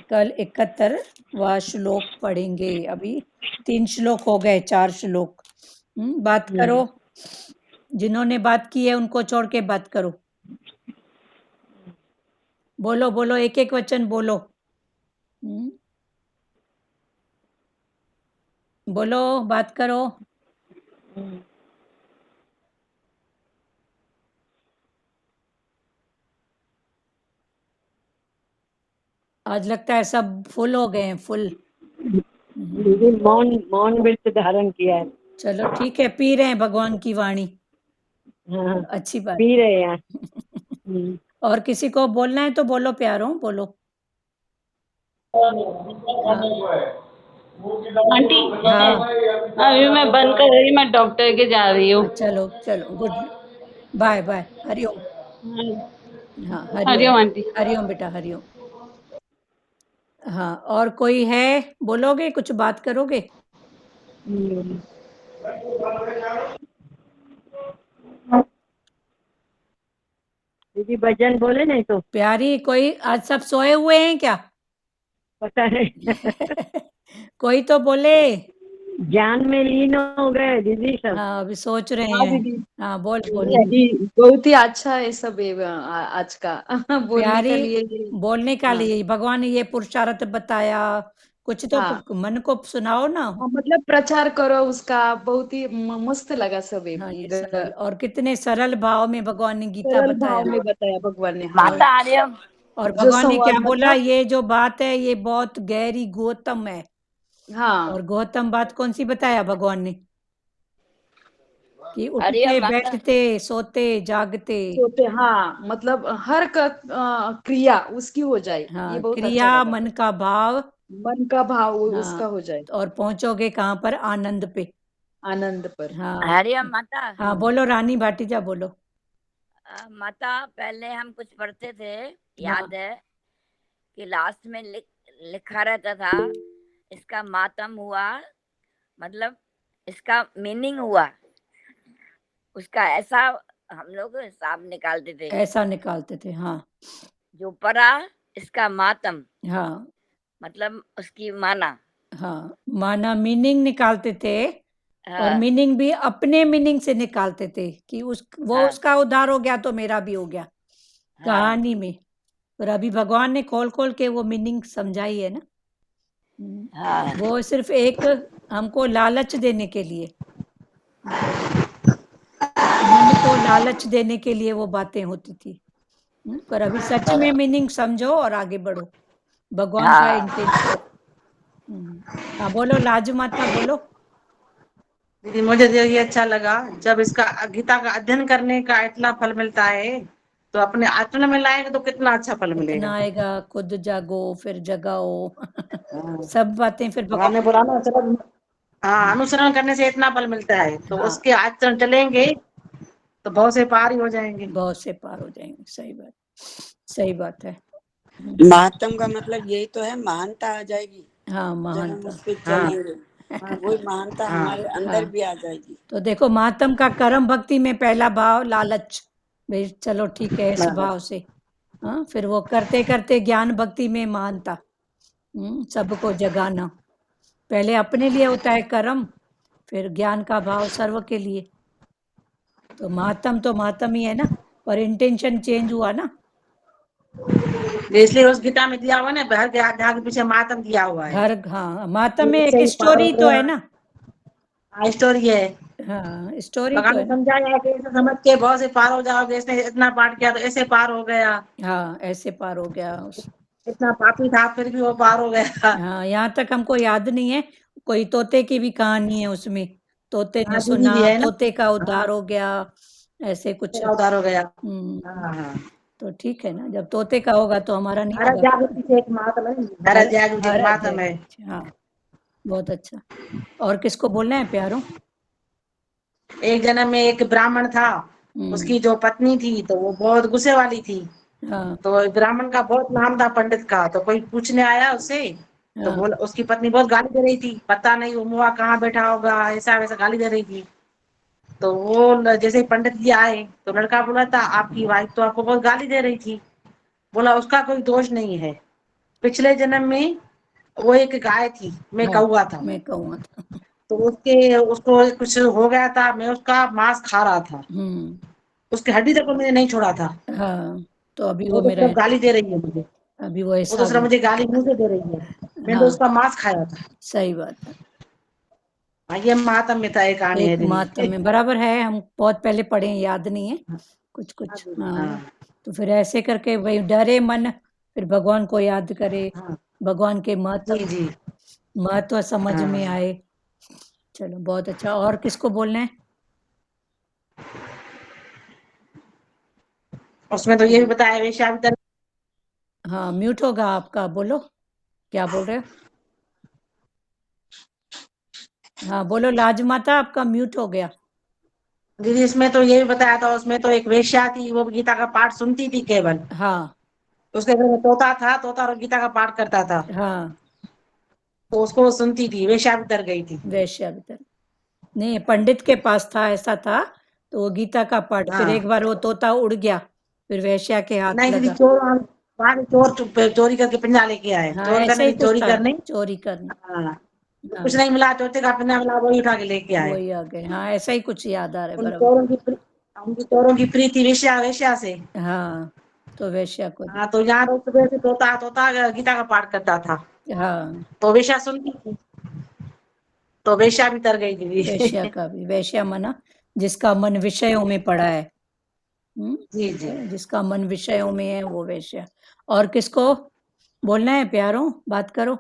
कल 71वां श्लोक पढ़ेंगे। अभी 3 श्लोक हो गए, 4 श्लोक। बात करो, जिन्होंने बात की है उनको छोड़ के बात करो। बोलो बोलो, एक एक वचन बोलो। बोलो, बात करो। आज लगता है सब फुल हो गए हैं, फुल। दीदी मौन मौन व्रत धारण किया है। चलो ठीक है, पी रहे हैं भगवान की वाणी। हाँ, अच्छी बात पी है। रहे हैं। हम्म। और किसी को बोलना है तो बोलो प्यारो, बोलो। आंटी हाँ अभी मैं बंद कर रही, मैं डॉक्टर के जा रही हूँ। चलो चलो, गुड, बाय बाय, हरिओम। हाँ हरिओम, हरिओम आंटी। हरिओम बेटा, हरिओम। हाँ, और कोई है, बोलोगे, कुछ बात करोगे? दीदी भजन बोले नहीं तो प्यारी, कोई आज सब सोए हुए हैं क्या? पता नहीं। कोई तो बोले। ज्ञान में लीन हो गए दीदी सब। हाँ, अभी सोच रहे हाँ हैं। दीदी, हाँ, बोल बोल। यही बहुत ही अच्छा है सब ये आज का बोलने प्यारी के लिए बोलने का हाँ लिए भगवान ने ये पुरुषार्थ बताया, कुछ तो हाँ मन को सुनाओ ना। हाँ, मतलब प्रचार करो उसका, बहुत ही मस्त लगा सब ये हाँ, ये इधर। सरल और कितने सरल भाव में भगवान ने गीता सरल बताया। भाव में बताया भगवान ने, हाँ। माता आर्यम और जो भगवान ने क्या संवाद बोला, मतलब, ये जो बात है ये बहुत गहरी गौतम है। और हाँ गौतम बात कौन सी बताया भगवान ने, कि आर्यम उठते माता बैठते सोते जागते। सोते, हाँ मतलब हर क्रिया उसकी हो जाए, ये हाँ, बहुत अच्छा क्रिया लगा। मन का भाव। मन का भाव हाँ, उसका हो जाए, और पहुंचोगे कहाँ पर, आनंद पे। आनंद पर। हाँ। आर्यम माता हाँ, बोलो रानी भाटीजा बोलो। माता पहले हम कुछ पढ़ते थे, हाँ, याद है कि लास्ट में लिखा रहता था इसका मातम हुआ, मतलब इसका मीनिंग हुआ, उसका ऐसा हम लोग हिसाब निकालते थे। ऐसा निकालते थे। हाँ। जो पढ़ा इसका मातम, हाँ। मतलब उसकी माना। हाँ, माना मीनिंग निकालते थे। और हाँ मीनिंग भी अपने मीनिंग से निकालते थे, कि वो हाँ उसका उद्धार हो गया तो मेरा भी हो गया, हाँ कहानी में। और अभी भगवान ने खोल खोल के वो मीनिंग समझाई है ना। हाँ वो सिर्फ एक हमको लालच देने के लिए, मन को लालच देने के लिए वो बातें होती थी। पर अभी सच में मीनिंग समझो और आगे बढ़ो, भगवान का हाँ इंटेंशन। हाँ, बोलो लाजू माता बोलो। दीदी मुझे तो ये अच्छा लगा, जब इसका गीता का अध्ययन करने का इतना फल मिलता है, तो अपने आचरण में लाएंगे तो कितना अच्छा फल इतना मिलेगा। आएगा, खुद जागो फिर जगाओ। हाँ, सब बातें फिर भगवान ने भगवान। बोला ना, चलो हाँ अनुसरण करने से इतना फल मिलता है, तो हाँ, उसके आचरण चलेंगे तो बहुत से पार ही हो जाएंगे। बहुत से पार हो जाएंगे। सही बात, सही बात है। महात्म का मतलब यही तो है, महानता आ जाएगी हाँ, जब हम महानता। उस पर हाँ चलेंगे। हाँ, वही महानता हाँ हमारे अंदर हाँ, भी आ जाएगी। तो देखो महात्म का कर्म भक्ति में पहला भाव लालच, भाई चलो ठीक है इस भाव से। हाँ, फिर वो करते करते ज्ञान भक्ति में महानता, सबको जगाना। पहले अपने लिए होता है कर्म, फिर ज्ञान का भाव सर्व के लिए। तो महात्म ही है ना, पर इंटेंशन चेंज हुआ ना। इसलिए उस गीता में दिया हुआ ना, हर के आगे पीछे मातम दिया हुआ है। घर, हाँ, महात्म में इससे एक ही पार हो स्टोरी तो गया। है ना। हाँ, स्टोरी है। हाँ, स्टोरी भगवान तो ने है ना। समझाया कि ऐसे समझ के बहुत से पार हो जाओगे, इसने इतना पाठ किया तो ऐसे पार हो गया, हाँ, ऐसे पार हो गया इतना पापी था फिर भी वो पार हो गया। हाँ, यहाँ तक हमको याद नहीं है। कोई तोते की भी कहानी है उसमें, तोते ने हाँ दीदी सुना, भी है ना। तोते का हाँ, उद्धार हो गया, ऐसे कुछ। तेरा उधार हो गया। हम्म, हाँ हाँ। तो ठीक है ना, जब तोते का होगा तो हमारा नहीं हर होगा अध्याय के क्या? पीछे एक महात्मा है, हर हर अध्याय के पीछे एक हर अध्याय महात्मा के है। पीछे, हाँ, बहुत अच्छा। और किसको बोलना है प्यारों? एक जन्म में एक ब्राह्मण था, हम्म। उसकी जो पत्नी थी तो वो बहुत गुस्से वाली थी। हाँ। तो ब्राह्मण का बहुत नाम था पंडित का, तो कोई पूछने आया उससे, तो हाँ। बोला उसकी पत्नी बहुत गाली दे रही थी, पता नहीं वो मुआ कहाँ बैठा होगा, ऐसा वैसा गाली दे रही थी। तो वो जैसे ही पंडित जी आए तो लड़का बोला था आपकी वाइफ तो आपको बहुत गाली दे रही थी। बोला उसका कोई दोष नहीं है, पिछले जन्म में वो एक गाय थी, मैं हाँ, कौवा था। मैं कहूँगा था। तो उसको कुछ हो गया था, मैं उसका मांस खा रहा था, हम्म। उसकी हड्डी तक को मैंने नहीं छोड़ा था। हाँ, तो अभी वो वो तो मेरा, सिर्फ गाली दे रही है मुझे, अभी वो वो तो हिसाब सिर्फ है। मुझे गाली मुंह से दे रही है, मैंने तो हाँ, उसका मांस खाया था। सही बात है। हाँ, ये महात्म में था, एक कहानी है एक मातम दीदी। में बराबर है, हम बहुत पहले पढ़े हैं, याद नहीं है कुछ हाँ कुछ। दीदी, हाँ, हाँ तो फिर ऐसे करके भाई डरे मन, फिर भगवान को याद करे, हाँ भगवान के जी जी महत्व समझ में हाँ। आए। चलो बहुत अच्छा। और किसको बोलना है? उसमें तो ये भी बताया वेश्यावृत्ति। हाँ, म्यूट होगा आपका, बोलो क्या बोल रहे हो। हाँ, बोलो लाज माता, आपका म्यूट हो गया। दीदी इसमें तो ये भी बताया था, उसमें तो एक वेश्या थी, वो गीता का पाठ सुनती थी केवल। हाँ। उसके घर में तोता था, तोता और गीता का पाठ करता था, हाँ, तो उसको वो सुनती थी, वेश्या भी डर गई थी। वैश्य भीतर नहीं, पंडित के पास था, ऐसा था। तो वो गीता का पाठ, फिर हाँ एक बार वो तोता उड़ गया, फिर वैश्या के हाथ नहीं दीदी, लगा। चोर बाद में चोर चोरी करके पिंजरा लेके आए, हाँ, चोर ऐसे करने ही की कुछ चोरी था, करने। चोरी करना। हाँ कुछ नहीं मिला, चौथे का पन्ना मिला, वही उठा के लेके आए। वही आ गए। हाँ, ऐसा ही कुछ याद आ रहा है उन बराबर। चोरों की उनकी चोरों की प्रीति वेश्या वेश्या से। हाँ, तो वेश्या को हाँ, तो यहाँ रोज सुबह से तोता तोता गीता का पाठ करता था, हाँ, तो वेश्या सुनती थी, तो वेश्या भी तर गई थी। वेश्या का भी, वेश्या मना जिसका मन विषयों में पड़ा है। जी जी। जिसका मन विषयों में है वो वेश्या। और किसको बोलना है प्यारों, बात करो।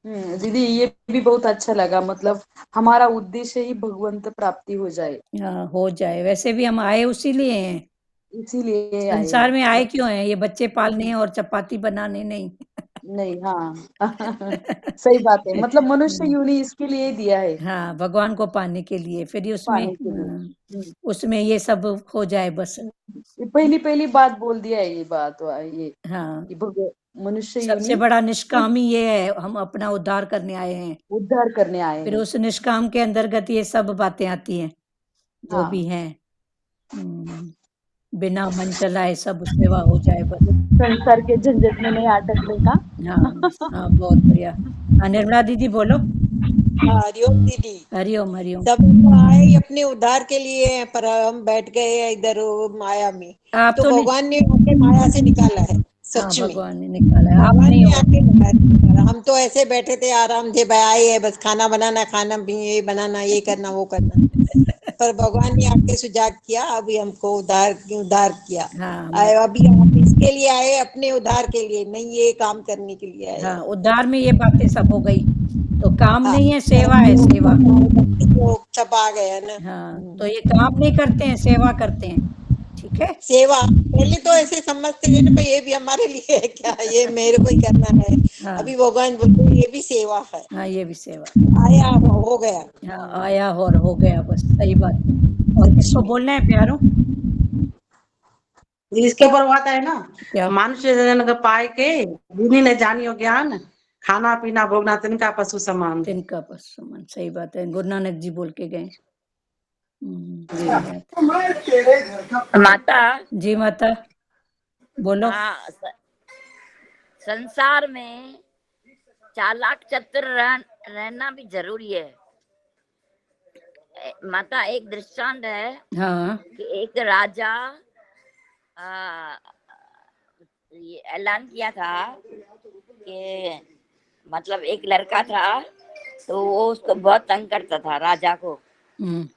दीदी ये भी बहुत अच्छा लगा, मतलब हमारा उद्देश्य ही भगवंत प्राप्ति हो जाए, हाँ, हो जाए। वैसे भी हम आए उसी लिए हैं। इसीलिए आए संसार में हैं। आए क्यों हैं? ये बच्चे पालने और चपाती बनाने नहीं। नहीं, हाँ। सही बात है, मतलब मनुष्य योनि इसके लिए ही दिया है, हाँ, भगवान को पाने के लिए। फिर ये उसमें पाने के लिए। हम्म, उसमें ये सब हो जाए बस। ये पहली पहली बात बोल दिया है, ये बात ये हाँ, कि मनुष्य सबसे योनि बड़ा निष्काम ही ये है, हम अपना उद्धार करने आए हैं। उद्धार करने आए फिर हैं। उस निष्काम के अंतर्गत ये सब बातें आती हैं जो हाँ, भी हैं। बिना मन चलाए सब सेवा हो जाए बस। संसार के झंझट में नहीं अटकने का। हाँ, हाँ, बहुत बढ़िया। हाँ, निर्मला दीदी बोलो। हाँ, हरिओम दीदी। हरिओम, हरिओम। सब तो आए ही अपने उद्धार के लिए हैं, पर हम बैठ गए हैं इधर वो माया में। आप तो तो नहीं। भगवान ने आके माया से निकाला है, हाँ, सच में भगवान ने निकाला है, आप भगवान नहीं ने हो। आके माया से निकाला। हम तो ऐसे बैठे थे आराम से, भाई आए है बस खाना बनाना, खाना भी ये बनाना, ये करना वो करना, पर भगवान ने आके सुजाग किया, अभी हमको उद्धार किया। हाँ, अभी आप इसके लिए आए, अपने उद्धार के लिए नहीं, ये काम करने के लिए आए हाँ, हैं। उद्धार में ये बातें सब हो गई। तो काम हाँ, नहीं है, सेवा कर्म है, योग सेवा। भक्ति योग सब आ गया ना। हाँ, तो ये काम नहीं करते हैं, सेवा करते हैं। ठीक है। सेवा पहले तो ऐसे समझते थे ना भाई ये भी हमारे लिए है क्या, ये मेरे को ही करना है। हाँ, अभी भगवान बोलते हैं, ये भी सेवा है, हाँ, ये भी सेवा। आया हो गया। हाँ, आया और हो गया बस, सही बात है। और किसको बोलना है प्यारो? इसके ऊपर वो आता है ना, क्या? मनुष्य जन का पाए के बुद्धि ने जानियो ज्ञान, खाना पीना भोगना तिनका पशु समान। तिनका बस समान, सही बात है। गुरु नानक जी बोल के गए। जी। सही बात। माता। जी माता, बोलो। हाँ, संसार में चालाक चतुर रहना भी जरूरी है। माता, एक दृष्टांत है हाँ, कि एक राजा आ, ये ऐलान किया था कि मतलब एक लड़का था, तो वो उसको बहुत तंग करता था राजा को। हम्म,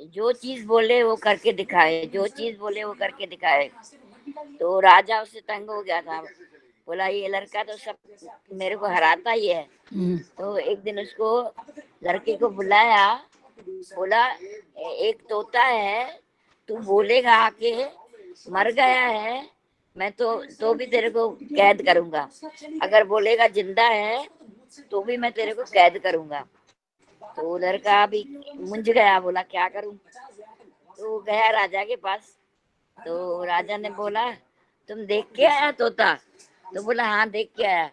जो चीज बोले वो करके दिखाए, जो चीज बोले वो करके दिखाए। तो राजा उससे तंग हो गया था, बोला ये लड़का तो सब मेरे को हराता ही है। हम्म, तो एक दिन उसको लड़के को बुलाया, बोला एक तोता है, तू बोलेगा आके मर गया है, मैं तो भी तेरे को कैद करूंगा। अगर बोलेगा जिंदा है तो भी मैं तेरे को कैद करूंगा। तो लड़का भी मुंझ गया, बोला क्या करूं। तो गया राजा के पास। तो राजा ने बोला तुम देख के आया तोता? तो बोला हाँ देख के आया।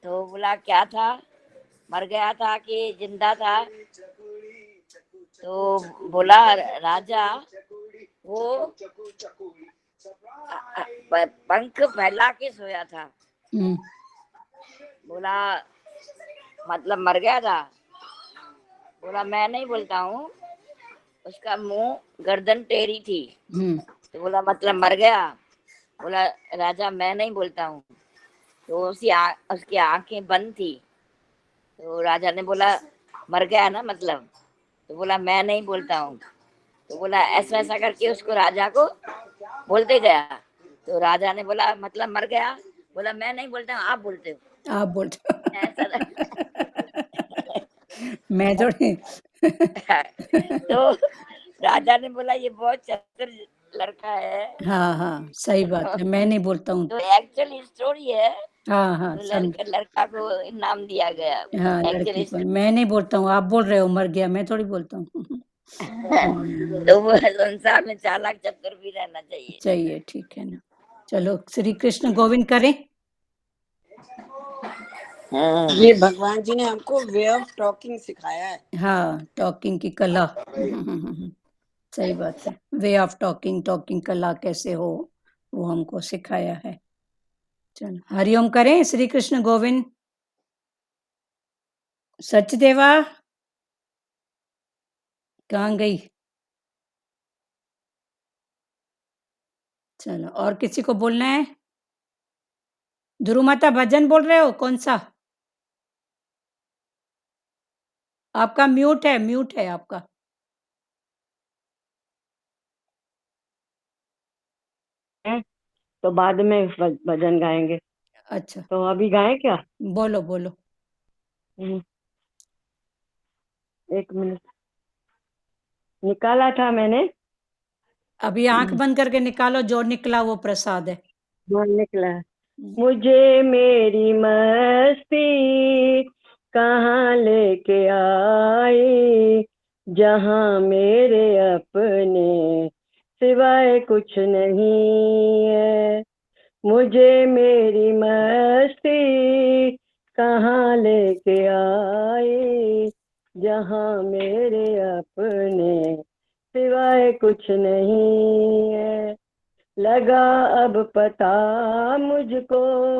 तो बोला क्या था, मर गया था कि जिंदा था? तो बोला राजा वो पंख फैला के सोया था। हम्म, बोला मतलब मर गया था? बोला मैं नहीं बोलता हूँ, उसका मुंह गर्दन टेढ़ी थी। हम्म, तो बोला मतलब मर गया? बोला राजा मैं नहीं बोलता हूँ। तो उसकी आंखें बंद थी। तो राजा ने बोला मर गया ना मतलब? तो बोला मैं नहीं बोलता हूँ। तो बोला ऐसा ऐसा करके उसको राजा को बोलते गया। तो राजा ने बोला मतलब मर गया? बोला मैं नहीं बोलता हूँ, आप बोलते हो। आप बोलते ऐसा मैं थोड़ी। तो राजा ने बोला ये बहुत चतुर लड़का है। हाँ, हाँ, सही बात है, मैं नहीं बोलता हूँ। तो एक्चुअली स्टोरी है, हाँ, हाँ, तो समझ। लड़का को इनाम दिया गया। हाँ, लड़की एक्चुअली को मैं नहीं बोलता हूँ, आप बोल रहे हो मर गया, मैं थोड़ी बोलता हूँ। तो वो संसार में चालाक चतुर भी रहना चाहिए। चाहिए, ठीक है ना। चलो, श्री कृष्ण गोविंद करें। ये भगवान जी ने हमको वे ऑफ टॉकिंग सिखाया है। हाँ, टॉकिंग की कला। सही बात है। वे ऑफ टॉकिंग, टॉकिंग कला कैसे हो वो हमको सिखाया है। चलो, हरिओम करें। श्री कृष्ण गोविंद। सचदेवा कहाँ गई? चलो, और किसी को बोलना है? ध्रुव माता भजन बोल रहे हो? कौन सा? आपका म्यूट है आपका। है तो बाद में भजन गाएंगे। अच्छा, तो अभी गाएं क्या? बोलो बोलो। एक मिनट, निकाला था मैंने। अभी आंख बंद करके निकालो, जो निकला वो प्रसाद है। जो निकला है। मुझे मेरी मस्ती कहाँ लेके आई, जहाँ मेरे अपने सिवाय कुछ नहीं है। मुझे मेरी मस्ती कहाँ लेके आई, जहाँ मेरे अपने सिवाय कुछ नहीं है। लगा अब पता मुझको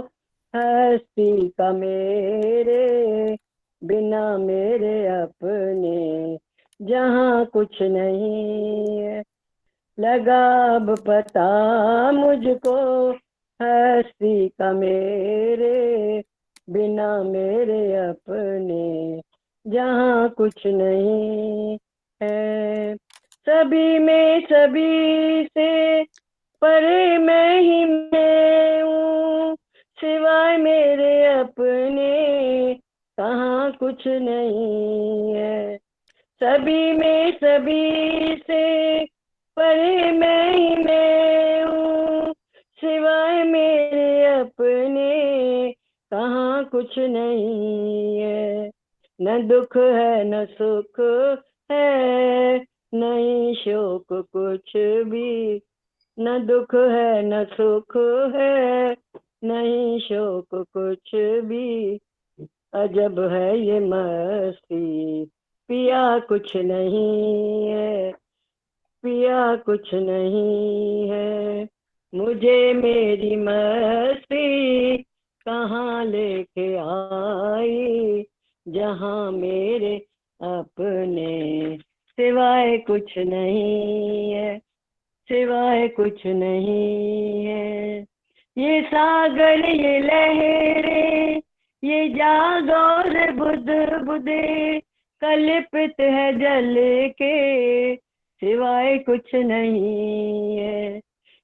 हस्ती का, मेरे बिना मेरे अपने जहाँ कुछ नहीं है। लगा अब पता मुझको हस्ती का, मेरे बिना मेरे अपने जहाँ कुछ नहीं है। सभी में सभी से परे मैं ही मैं हूँ, सिवाय मेरे अपने कहाँ कुछ नहीं है। सभी में सभी से परे मैं ही मैं हूँ, सिवाय मेरे अपने कहाँ कुछ नहीं है। न दुख है न सुख है, नहीं शोक कुछ भी, न दुख है न सुख है, नहीं शोक कुछ भी। अजब है ये मस्ती, पिया कुछ नहीं है, पिया कुछ नहीं है। मुझे मेरी मस्ती कहाँ लेके आई, जहाँ मेरे अपने सिवाय कुछ नहीं है, सिवाय कुछ नहीं है। ये सागर ये लहरें ये जागौर बुध बुधे, कल्पित है जल के सिवाय कुछ नहीं है।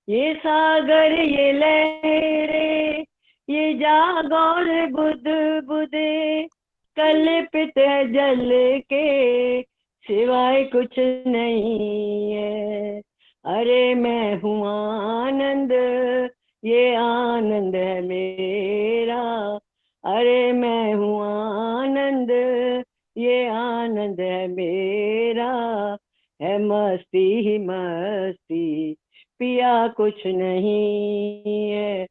ये सागर ये लहरें ये जागौर बुध बुधे, कल्पित है जल के सिवाय कुछ नहीं है। अरे मैं हूँ आनंद, ये आनंद है मेरा। अरे मैं हूँ आनंद, ये आनंद है मेरा। है मस्ती ही मस्ती, पिया कुछ नहीं है,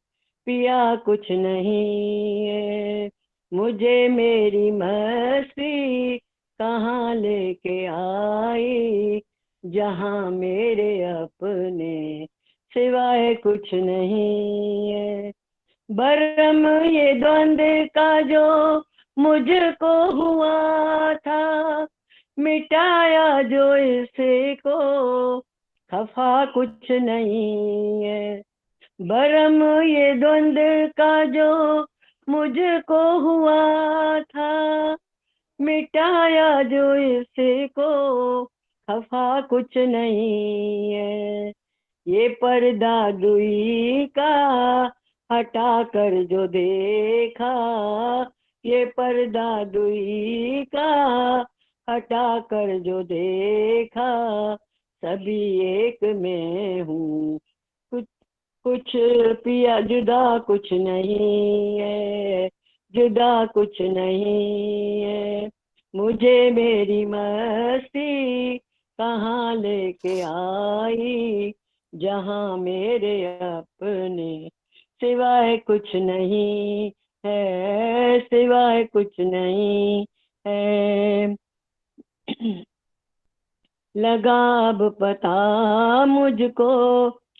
पिया कुछ नहीं है। मुझे मेरी मस्ती कहाँ लेके आई, जहाँ मेरे अपने सिवाय कुछ नहीं है। भरम ये द्वंद्व का जो मुझको हुआ था, मिटाया जो इसे को खफा कुछ नहीं है। भरम ये द्वंद्व का जो मुझको हुआ था, मिटाया जो इसे को खफा कुछ नहीं है। ये पर्दा दुई का हटा कर जो देखा, ये पर्दा दुई का हटा कर जो देखा, सभी एक में हूँ, कुछ कुछ पिया जुदा कुछ नहीं है, जुदा कुछ नहीं है। मुझे मेरी मस्ती कहाँ लेके आई, जहाँ मेरे अपने सिवाय कुछ नहीं है, सिवाय कुछ नहीं है। लगा अब पता मुझको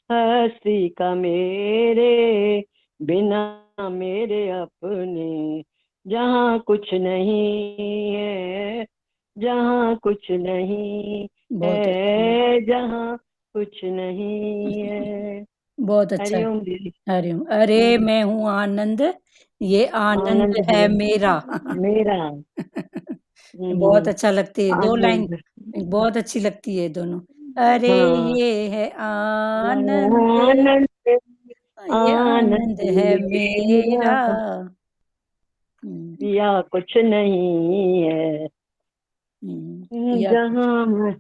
हस्ती का, मेरे बिना मेरे अपने जहाँ कुछ नहीं है, जहाँ कुछ नहीं बहुत अच्छा, है, जहाँ कुछ नहीं है। बहुत अच्छा। हरिओम दीदी। हरिओम। अरे मैं हूँ आनंद, ये आनंद आनंद है है मेरा। मेरा। बहुत अच्छा लगती है, 2 लाइन आनंद। बहुत अच्छी लगती है दोनों। अरे हाँ। ये है आनंद, आनंद, ये आनंद आनंद है मेरा, मेरा। हुँ, या कुछ नहीं है, या कुछ जहाँ मैं,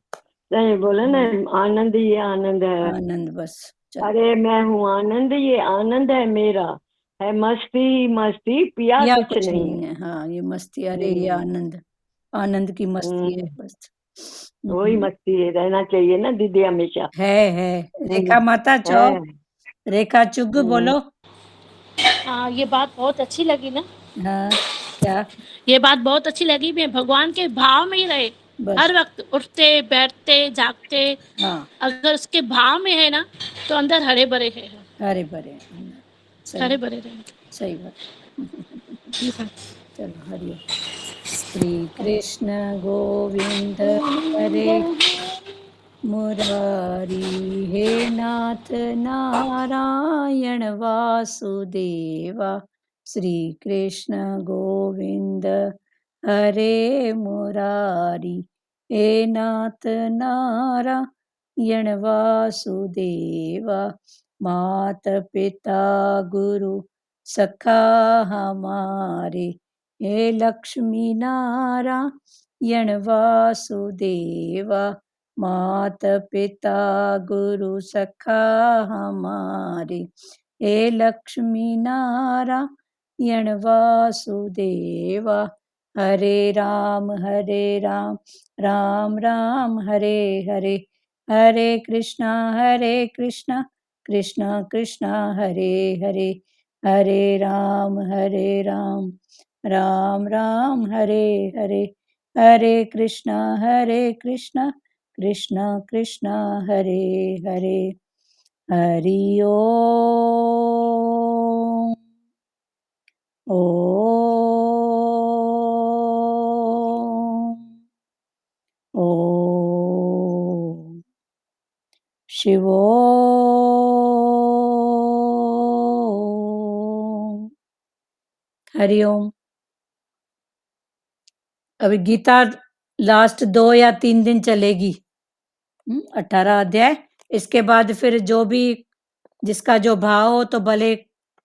नहीं बोला ना, हुँ, आनंद ये आनंद है। आनंद बस। चलो, अरे मैं हूँ आनंद, ये आनंद है मेरा, है मस्ती मस्ती, पिया या कुछ कुछ नहीं। नहीं है। हाँ, ये मस्ती, अरे ये हम्म, आनंद, आनंद की मस्ती है हम्म, बस। वही मस्ती है, रहना चाहिए ना दीदी हमेशा। है। हम्म, रेखा माता चौ, है। रेखा चुग हम्म, बोलो। हाँ, ये बात बहुत अच्छी लगी ना। हाँ, क्या? ये बात बहुत अच्छी लगी। मैं भगवान के भाव में ही रहे, बस, हर वक्त उठते बैठते जागते, हाँ, अगर उसके भाव में है ना तो अंदर हरे भरे है, हरे-भरे हरे सही, भरे रहे। सही बात। ठीक है। चलो हरिओम। श्री कृष्ण गोविंद हरे मुरारी, हे नाथ नारायण वासुदेवा। श्री कृष्ण गोविंद हरे मुरारी, हे नाथ नारायण वासुदेवा। मात पिता गुरु सखा हमारे, हे लक्ष्मी नारायण वासुदेवा। मात पिता गुरु सखा हमारे, हे लक्ष्मी नारायण वासुदेवा। हरे राम राम राम हरे हरे, हरे कृष्णा कृष्णा कृष्णा हरे हरे, हरे राम राम राम हरे हरे, हरे कृष्णा कृष्णा कृष्णा हरे हरे। हरि ओम। ओम। ओम। शिवोम। हरि ओम। अभी गीता लास्ट 2 या 3 दिन चलेगी, 18 अध्याय। इसके बाद फिर जो भी जिसका जो भाव हो तो भले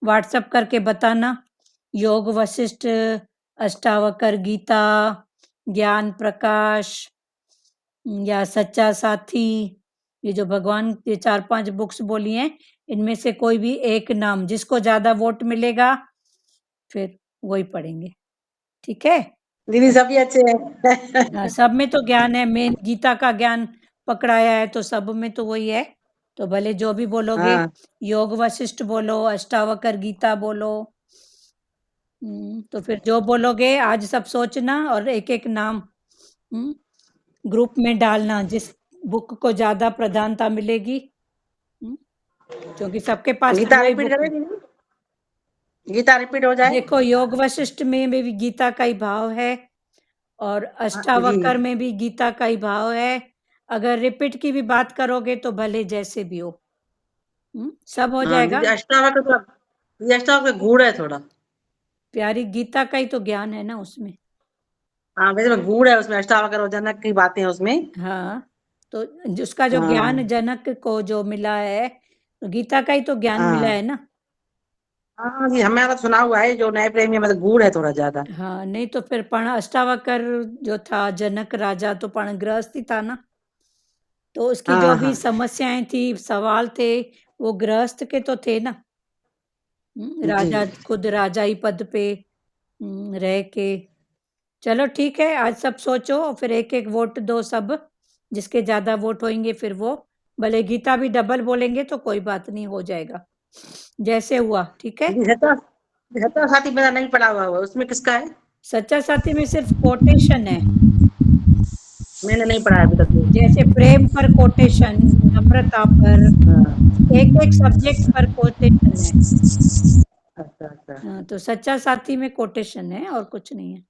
व्हाट्सएप करके बताना। योग वशिष्ठ, अष्टावकर गीता, ज्ञान प्रकाश, या सच्चा साथी, ये जो भगवान के 4-5 बुक्स बोली हैं, इनमें से कोई भी एक नाम, जिसको ज्यादा वोट मिलेगा फिर वही पढ़ेंगे। ठीक है? दीदी सभी अच्छे हैं। हाँ, सब में तो ज्ञान है, मेन गीता का ज्ञान पकड़ाया है तो सब में तो वही है। तो भले जो भी बोलोगे, हाँ योग वशिष्ठ बोलो, अष्टावकर गीता बोलो, तो फिर जो बोलोगे आज सब सोचना और एक-एक नाम ग्रुप में डालना, जिस बुक को ज़्यादा प्रधानता मिलेगी, क्योंकि सबके पास फिर गीता वही रिपीट बुक करें है। दीदी, गीता रिपीट हो जाए। देखो, योग वशिष्ठ में भी गीता का ही भाव है और हाँ, जी अष्टावक्र में भी गीता का ही भाव है। अगर रिपीट की भी बात करोगे तो भले जैसे भी हो, सब हो हाँ जाएगा। दीदी अष्टावक्र तो, ये अष्टावक्र गूढ़ है थोड़ा। प्यारी गीता का ही तो ज्ञान है ना उसमें। हाँ वैसे में गूढ़ है उसमें, अष्टावक्र और जनक की बातें हैं उसमें। हाँ, तो जिसका जो ज्ञान हाँ जनक को जो मिला है, तो गीता का ही तो ज्ञान मिला हाँ है ना। हाँ जी, हमें तो सुना हुआ है, जो नए प्रेमी है मतलब गूढ़ है थोड़ा ज्यादा। हाँ, नहीं तो फिर पण अष्टावक्र जो था जनक राजा तो पण गृहस्थी था ना, तो उसकी जो हाँ भी हाँ समस्याएं थी, सवाल थे, वो गृहस्थ के तो थे ना। जी राजा खुद राजा ही पद पे रह के। चलो ठीक है, आज सब सोचो और फिर एक-एक वोट दो सब, जिसके ज़्यादा वोट होंगे फिर वो, भले गीता भी डबल बोलेंगे तो कोई बात नहीं, हो जाएगा। जैसे हुआ, ठीक है? निहत्था साथी मेरा नहीं पड़ा हुआ है, उसमें किसका है? सच्चा साथी में सिर्फ कोटेशन है, मैंने नहीं पढ़ा है अभी तक वो। जैसे प्रेम पर कोटेशन, नम्रता पर, हाँ एक-एक सब्जेक्ट पर कोटेशन है। अच्छा अच्छा हाँ, तो सच्चा साथी में कोटेशन है और कुछ नहीं है।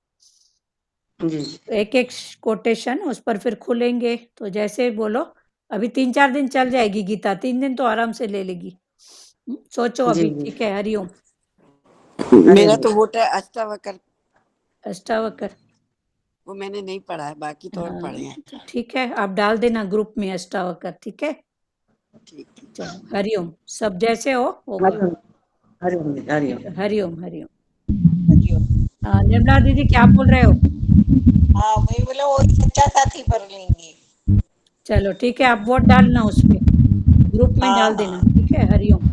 जी एक एक कोटेशन उस पर फिर खुलेंगे, तो जैसे बोलो। अभी 3-4 दिन चल जाएगी गीता, 3 दिन तो आराम से ले लेगी। सोचो जी अभी। जी ठीक है, हरिओम। मेरा हरिओम तो वोट है अष्टावक्र, अष्टावक्र। वो मैंने नहीं पढ़ा है, बाकी तो और हाँ, पढ़े हैं। तो ठीक है, आप डाल देना ग्रुप में अष्टावक्र। ठीक है, ठीक है। चलो हरिओम। सब जैसे होगा। हरिओम हरिओम जी, हरिओम। हरिओम हरिओम। हरिओम। हाँ, निर्मला दीदी क्या बोल रहे हो? हाँ वही बोला, वो सच्चा साथी पर लेंगे। चलो ठीक है, आप वोट डालना उस पे, ग्रुप में हाँ डाल देना। ठीक है, हरिओम।